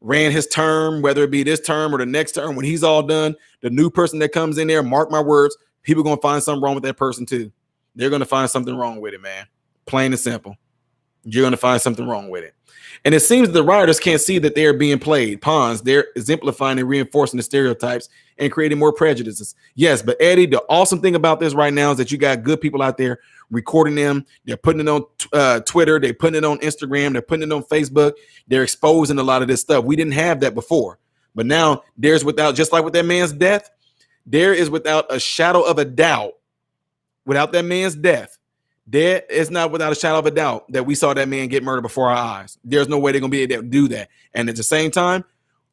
ran his term, whether it be this term or the next term, when he's all done, the new person that comes in there, mark my words, people are going to find something wrong with that person too. They're going to find something wrong with it, man. Plain and simple. You're going to find something wrong with it. And it seems that the rioters can't see that they're being played pawns. They're exemplifying and reinforcing the stereotypes and creating more prejudices. Yes, but Eddie, the awesome thing about this right now is that you got good people out there recording them. They're putting it on Twitter. They're putting it on Instagram. They're putting it on Facebook. They're exposing a lot of this stuff. We didn't have that before. But now there's without, just like with that man's death, there is without a shadow of a doubt, without that man's death, there is not without a shadow of a doubt that we saw that man get murdered before our eyes. There's no way they're going to be able to do that. And at the same time,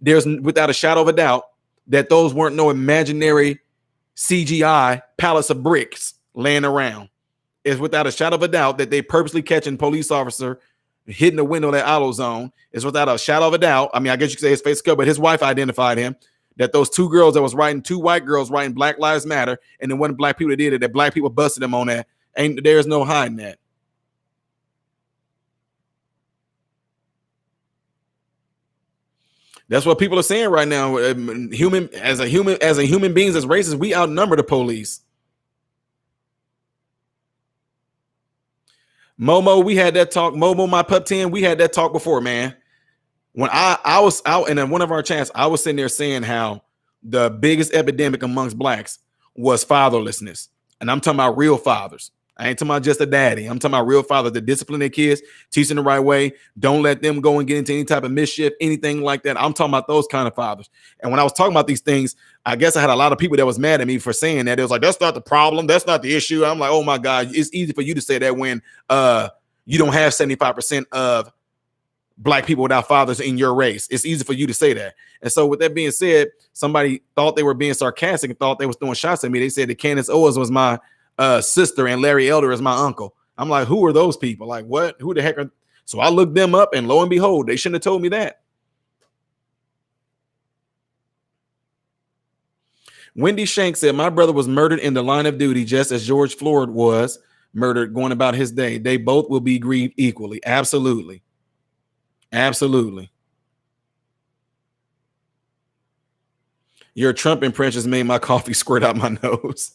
there's without a shadow of a doubt that those weren't no imaginary CGI pallets of bricks laying around. It's without a shadow of a doubt that they purposely catching police officer hitting the window of that auto zone. It's without a shadow of a doubt. I mean, I guess you could say his face cut, but his wife identified him. That those two girls that was writing, two white girls writing Black Lives Matter, and then one black people that did it, that black people busted them on that. There's no hiding that. That's what people are saying right now. Human beings, as races, we outnumber the police. Momo, we had that talk. Momo, my pup 10, we had that talk before, man. When I was out in one of our chats, I was sitting there saying how the biggest epidemic amongst blacks was fatherlessness. And I'm talking about real fathers. I ain't talking about just a daddy. I'm talking about real fathers that discipline their kids, teach them the right way. Don't let them go and get into any type of mischief, anything like that. I'm talking about those kind of fathers. And when I was talking about these things, I guess I had a lot of people that was mad at me for saying that. It was like, that's not the problem. That's not the issue. I'm like, oh my God, it's easy for you to say that when you don't have 75% of black people without fathers in your race. It's easy for you to say that. And so with that being said, somebody thought they were being sarcastic and thought they was throwing shots at me. They said that Candace Owens was my sister and Larry Elder is my uncle. I'm like, who are those people? Like, what? Who the heck are? So I looked them up, and lo and behold, they shouldn't have told me that. Wendy Shank said, my brother was murdered in the line of duty just as George Floyd was murdered going about his day. They both will be grieved equally. Absolutely. Absolutely. Your Trump impressions made my coffee squirt out my nose.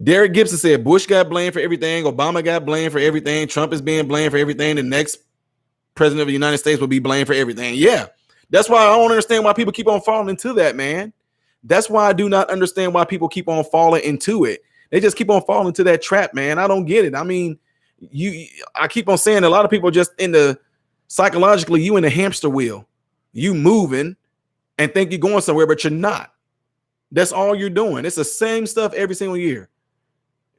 Derek Gibson said Bush got blamed for everything. Obama got blamed for everything. Trump is being blamed for everything. The next president of the United States will be blamed for everything. Yeah. That's why I don't understand why people keep on falling into that, man. That's why I do not understand why people keep on falling into it. They just keep on falling into that trap, man. I don't get it. I mean, I keep on saying a lot of people just psychologically, you in the hamster wheel. You moving and think you're going somewhere, but you're not. That's all you're doing. It's the same stuff every single year.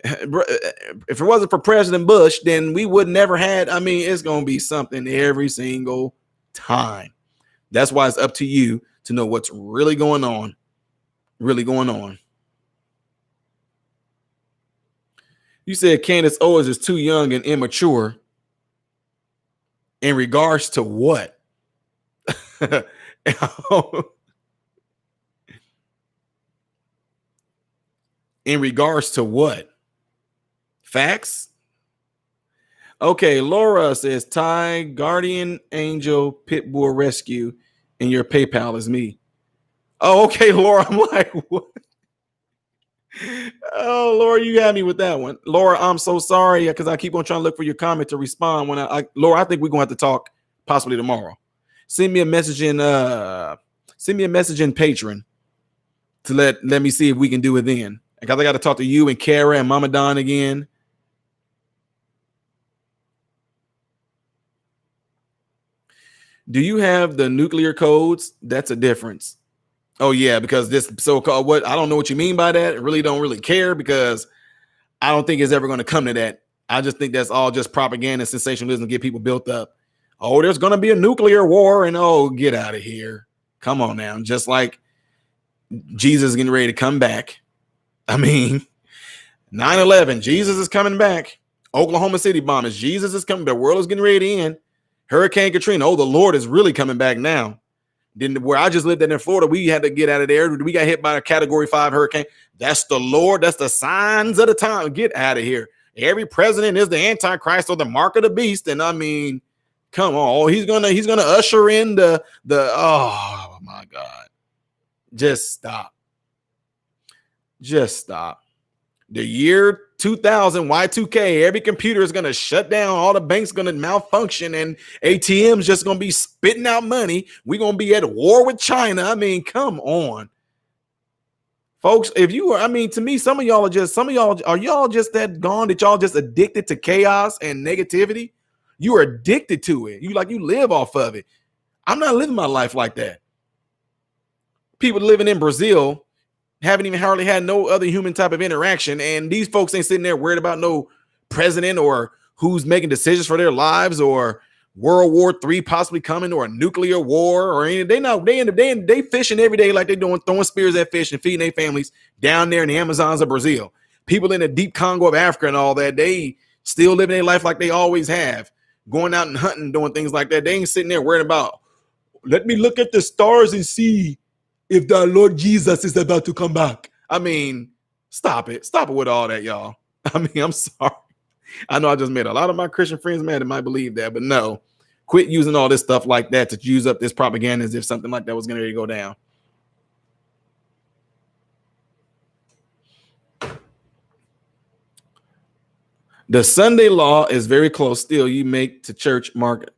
If it wasn't for President Bush, then we would never had. I mean, it's going to be something every single time. That's why it's up to you to know what's really going on. Really going on. You said Candace Owens is too young and immature. In regards to what? In regards to what? Facts? Okay, Laura says Ty Guardian Angel Pitbull Rescue and your PayPal is me. Oh, okay, Laura. I'm like, what? Oh, Laura, you got me with that one. Laura, I'm so sorry because I keep on trying to look for your comment to respond. When Laura, I think we're going to have to talk possibly tomorrow. Send me a message in Patreon to let me see if we can do it then. Because I got to talk to you and Kara and Mama Don again. Do you have the nuclear codes? That's a difference. Oh, yeah, because this so-called what I don't know what you mean by that. I really don't really care because I don't think it's ever going to come to that. I just think that's all just propaganda and sensationalism to get people built up. Oh, there's going to be a nuclear war and oh, get out of here. Come on now. Just like Jesus is getting ready to come back. I mean, 9/11, Jesus is coming back. Oklahoma City bombings, Jesus is coming. The world is getting ready to end. Hurricane Katrina. Oh, the Lord is really coming back now. Then where I just lived in Florida, we had to get out of there. We got hit by a Category 5 hurricane. That's the Lord. That's the signs of the time. Get out of here. Every president is the Antichrist or the mark of the beast. And I mean, come on. He's gonna usher in the oh my God. Just stop. Just stop. The year 2000, Y2K, every computer is going to shut down. All the banks going to malfunction and ATMs just going to be spitting out money. We're going to be at war with China. I mean, come on. Folks, if you are, I mean, to me, are y'all just that gone that y'all just addicted to chaos and negativity? You are addicted to it. You live off of it. I'm not living my life like that. People living in Brazil haven't even hardly had no other human type of interaction. And these folks ain't sitting there worried about no president or who's making decisions for their lives or World War III possibly coming or a nuclear war or anything. They fishing every day like they doing, throwing spears at fish and feeding their families down there in the Amazons of Brazil. People in the deep Congo of Africa and all that, they still living their life like they always have, going out and hunting, doing things like that. They ain't sitting there worried about, let me look at the stars and see if the Lord Jesus is about to come back. I mean, stop it. Stop it with all that, y'all. I mean, I'm sorry. I know I just made a lot of my Christian friends mad that might believe that, but no. Quit using all this stuff like that to use up this propaganda as if something like that was going to go down. The Sunday law is very close. Still, you make to church market.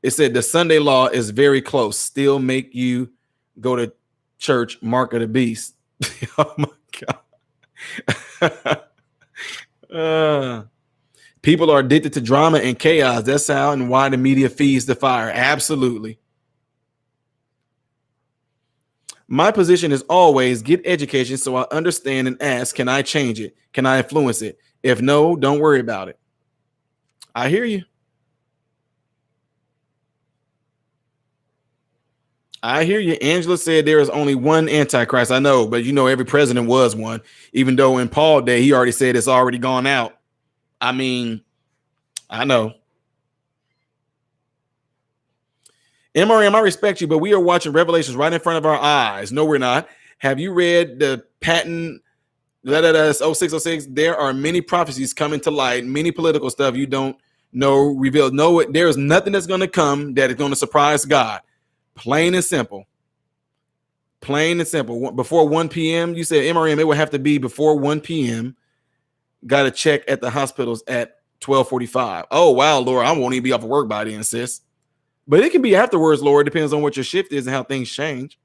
It said the Sunday law is very close. Still make you go to church, mark of the beast. Oh my God. People are addicted to drama and chaos. That's how and why the media feeds the fire. Absolutely. My position is always get education so I understand and ask, can I change it? Can I influence it? If no, don't worry about it. I hear you. I hear you. Angela said there is only one Antichrist. I know, but you know, every president was one, even though in Paul Day, he already said it's already gone out. I mean, I know. MRM, I respect you, but we are watching Revelations right in front of our eyes. No, we're not. Have you read the patent 0606? There are many prophecies coming to light, many political stuff you don't know revealed. No, there is nothing that's going to come that is going to surprise God. Plain and simple. Plain and simple. Before 1 p.m., you said MRM, it would have to be before 1 p.m. Got to check at the hospitals at 12:45. Oh, wow, Laura, I won't even be off of work by then, sis. But it can be afterwards, Laura. It depends on what your shift is and how things change.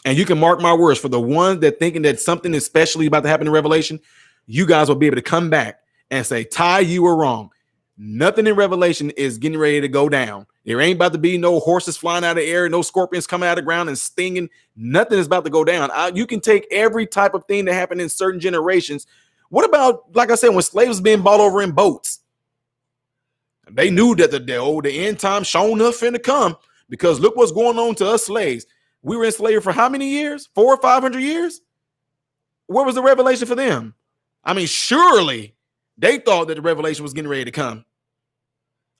And you can mark my words, for the ones that thinking that something is specially about to happen in Revelation, you guys will be able to come back and say, Ty, you were wrong. Nothing in Revelation is getting ready to go down. There ain't about to be no horses flying out of the air, no scorpions coming out of the ground and stinging. Nothing is about to go down. You can take every type of thing that happened in certain generations. What about, like I said, when slaves being bought over in boats? They knew that the end time shown up finna come, because look what's going on to us slaves. We were enslaved for how many years? 400 or 500 years? Where was the revelation for them? I mean, surely they thought that the revelation was getting ready to come.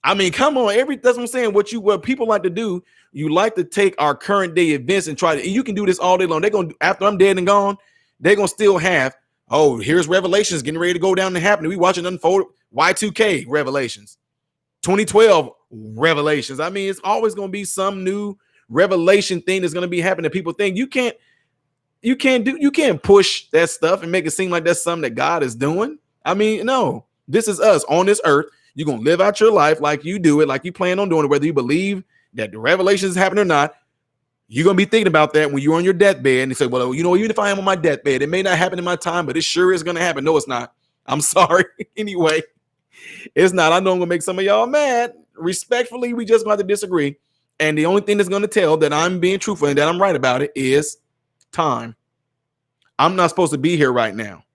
I mean, come on, that's what I'm saying. What people like to do, you like to take our current day events and try to, and you can do this all day long. They're gonna, after I'm dead and gone, they're gonna still have, oh, here's Revelations getting ready to go down and happen. We watching unfold Y2K Revelations, 2012 Revelations. I mean, it's always gonna be some new revelation thing that's gonna be happening. People think you can't push that stuff and make it seem like that's something that God is doing. I mean, no, this is us on this earth. You're going to live out your life like you do it, like you plan on doing it, whether you believe that the revelation is happening or not. You're going to be thinking about that when you're on your deathbed and you say, well, you know, even if I am on my deathbed, it may not happen in my time, but it sure is going to happen. No, it's not. I'm sorry. Anyway, it's not. I know I'm going to make some of y'all mad. Respectfully, we just going to have to disagree. And the only thing that's going to tell that I'm being truthful and that I'm right about it is time. I'm not supposed to be here right now.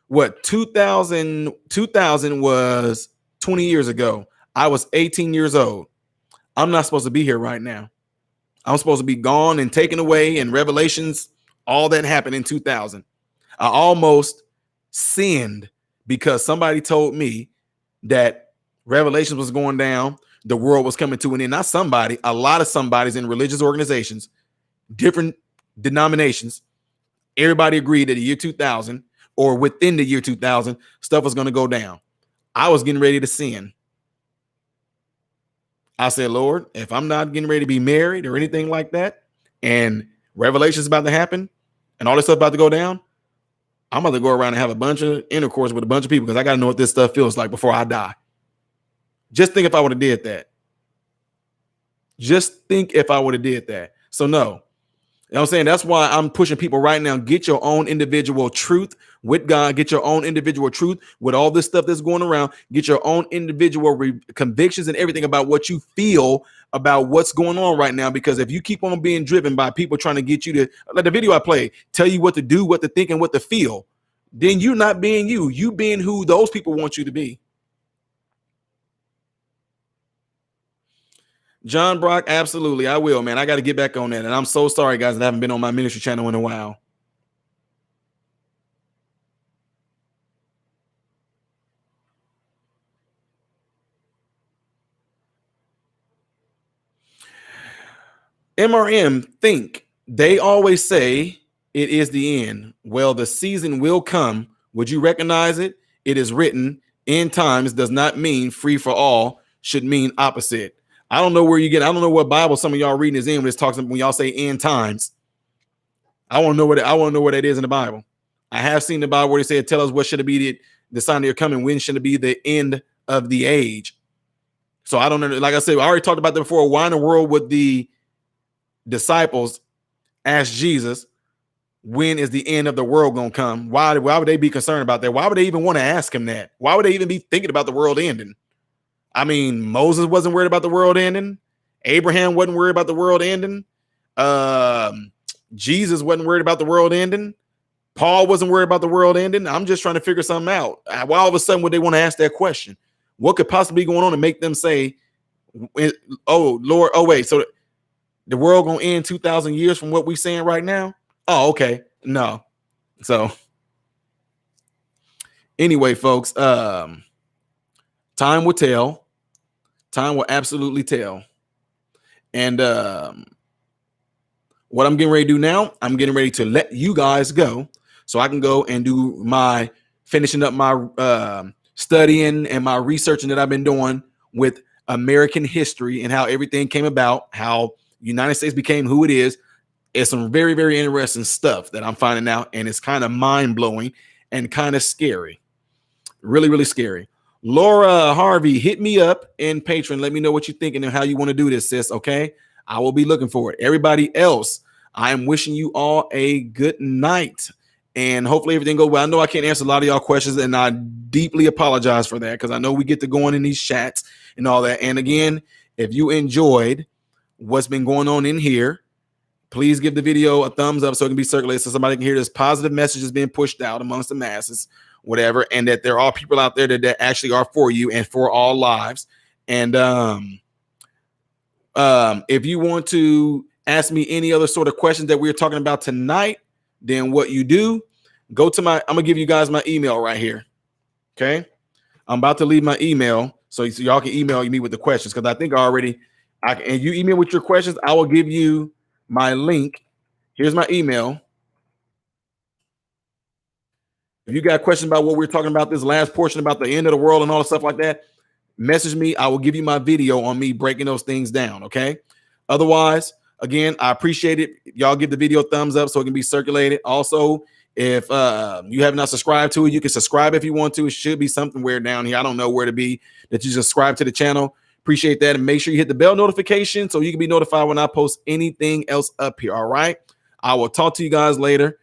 What 2000 was 20 years ago. I was 18 years old. I'm not supposed to be here right now. I'm supposed to be gone and taken away, and Revelations, all that happened in 2000. I almost sinned because somebody told me that Revelations was going down, the world was coming to an end. Not somebody, a lot of somebodies in religious organizations, different denominations. Everybody agreed that the year 2000 or within the year 2000, stuff was going to go down. I was getting ready to sin. I said, Lord, if I'm not getting ready to be married or anything like that, and Revelation is about to happen and all this stuff about to go down, I'm about to go around and have a bunch of intercourse with a bunch of people because I got to know what this stuff feels like before I die. Just think if I would have did that. Just think if I would have did that. So no, You know what I'm saying? That's why I'm pushing people right now. Get your own individual truth with God. Get your own individual truth with all this stuff that's going around. Get your own individual convictions and everything about what you feel about what's going on right now. Because if you keep on being driven by people trying to get you to, like the video I played, tell you what to do, what to think, and what to feel, then you're not being you. You being who those people want you to be. John Brock, absolutely. I will, man. I got to get back on that. And I'm so sorry, guys, that I haven't been on my ministry channel in a while. MRM think they always say it is the end. Well, the season will come. Would you recognize it? It is written, end times does not mean free for all, should mean opposite. I don't know where you get. I don't know what Bible some of y'all reading is in when it's talking when y'all say end times. I want to know what that is in the Bible. I have seen the Bible where they say, tell us what should it be the sign of your coming. When should it be the end of the age? So I don't know. Like I said, I already talked about that before. Why in the world would the disciples ask Jesus, when is the end of the world going to come? Why would they be concerned about that? Why would they even want to ask him that? Why would they even be thinking about the world ending? I mean, Moses wasn't worried about the world ending. Abraham wasn't worried about the world ending. Jesus wasn't worried about the world ending. Paul wasn't worried about the world ending. I'm just trying to figure something out. Why all of a sudden would they want to ask that question? What could possibly be going on to make them say, oh, Lord, oh, wait, so the world going to end 2,000 years from what we're saying right now? Oh, okay. No. So anyway, folks, time will tell. Time will absolutely tell. And what I'm getting ready to do now, I'm getting ready to let you guys go so I can go and do my finishing up my studying and my researching that I've been doing with American history and how everything came about, how the United States became who it is. It's some very, very interesting stuff that I'm finding out, and it's kind of mind-blowing and kind of scary. Really, really scary. Laura Harvey, hit me up in Patreon. Let me know what you're thinking and how you want to do this, sis, okay? I will be looking for it. Everybody else, I am wishing you all a good night, and hopefully everything goes well. I know I can't answer a lot of y'all questions, and I deeply apologize for that because I know we get to going in these chats and all that. And again, if you enjoyed what's been going on in here, please give the video a thumbs up so it can be circulated so somebody can hear this positive message is being pushed out amongst the masses, whatever, and that there are people out there that actually are for you and for all lives. And if you want to ask me any other sort of questions that we're talking about tonight, then what you do, go to I'm going to give you guys my email right here. Okay. I'm about to leave my email so y'all can email me with the questions because I think and you email with your questions, I will give you my link. Here's my email. If you got questions about what we're talking about, this last portion about the end of the world and all the stuff like that, message me. I will give you my video on me breaking those things down. Okay. Otherwise, again, I appreciate it. Y'all give the video a thumbs up so it can be circulated. Also, if you have not subscribed to it, you can subscribe if you want to. It should be somewhere down here. I don't know where to be that you subscribe to the channel. Appreciate that. And make sure you hit the bell notification so you can be notified when I post anything else up here. All right. I will talk to you guys later.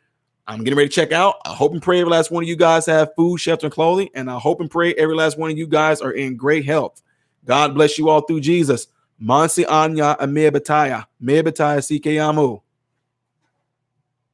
I'm getting ready to check out. I hope and pray every last one of you guys have food, shelter, and clothing. And I hope and pray every last one of you guys are in great health. God bless you all through Jesus. Mansi Anya Amir Bataya. Mir Bataya Sikayamu.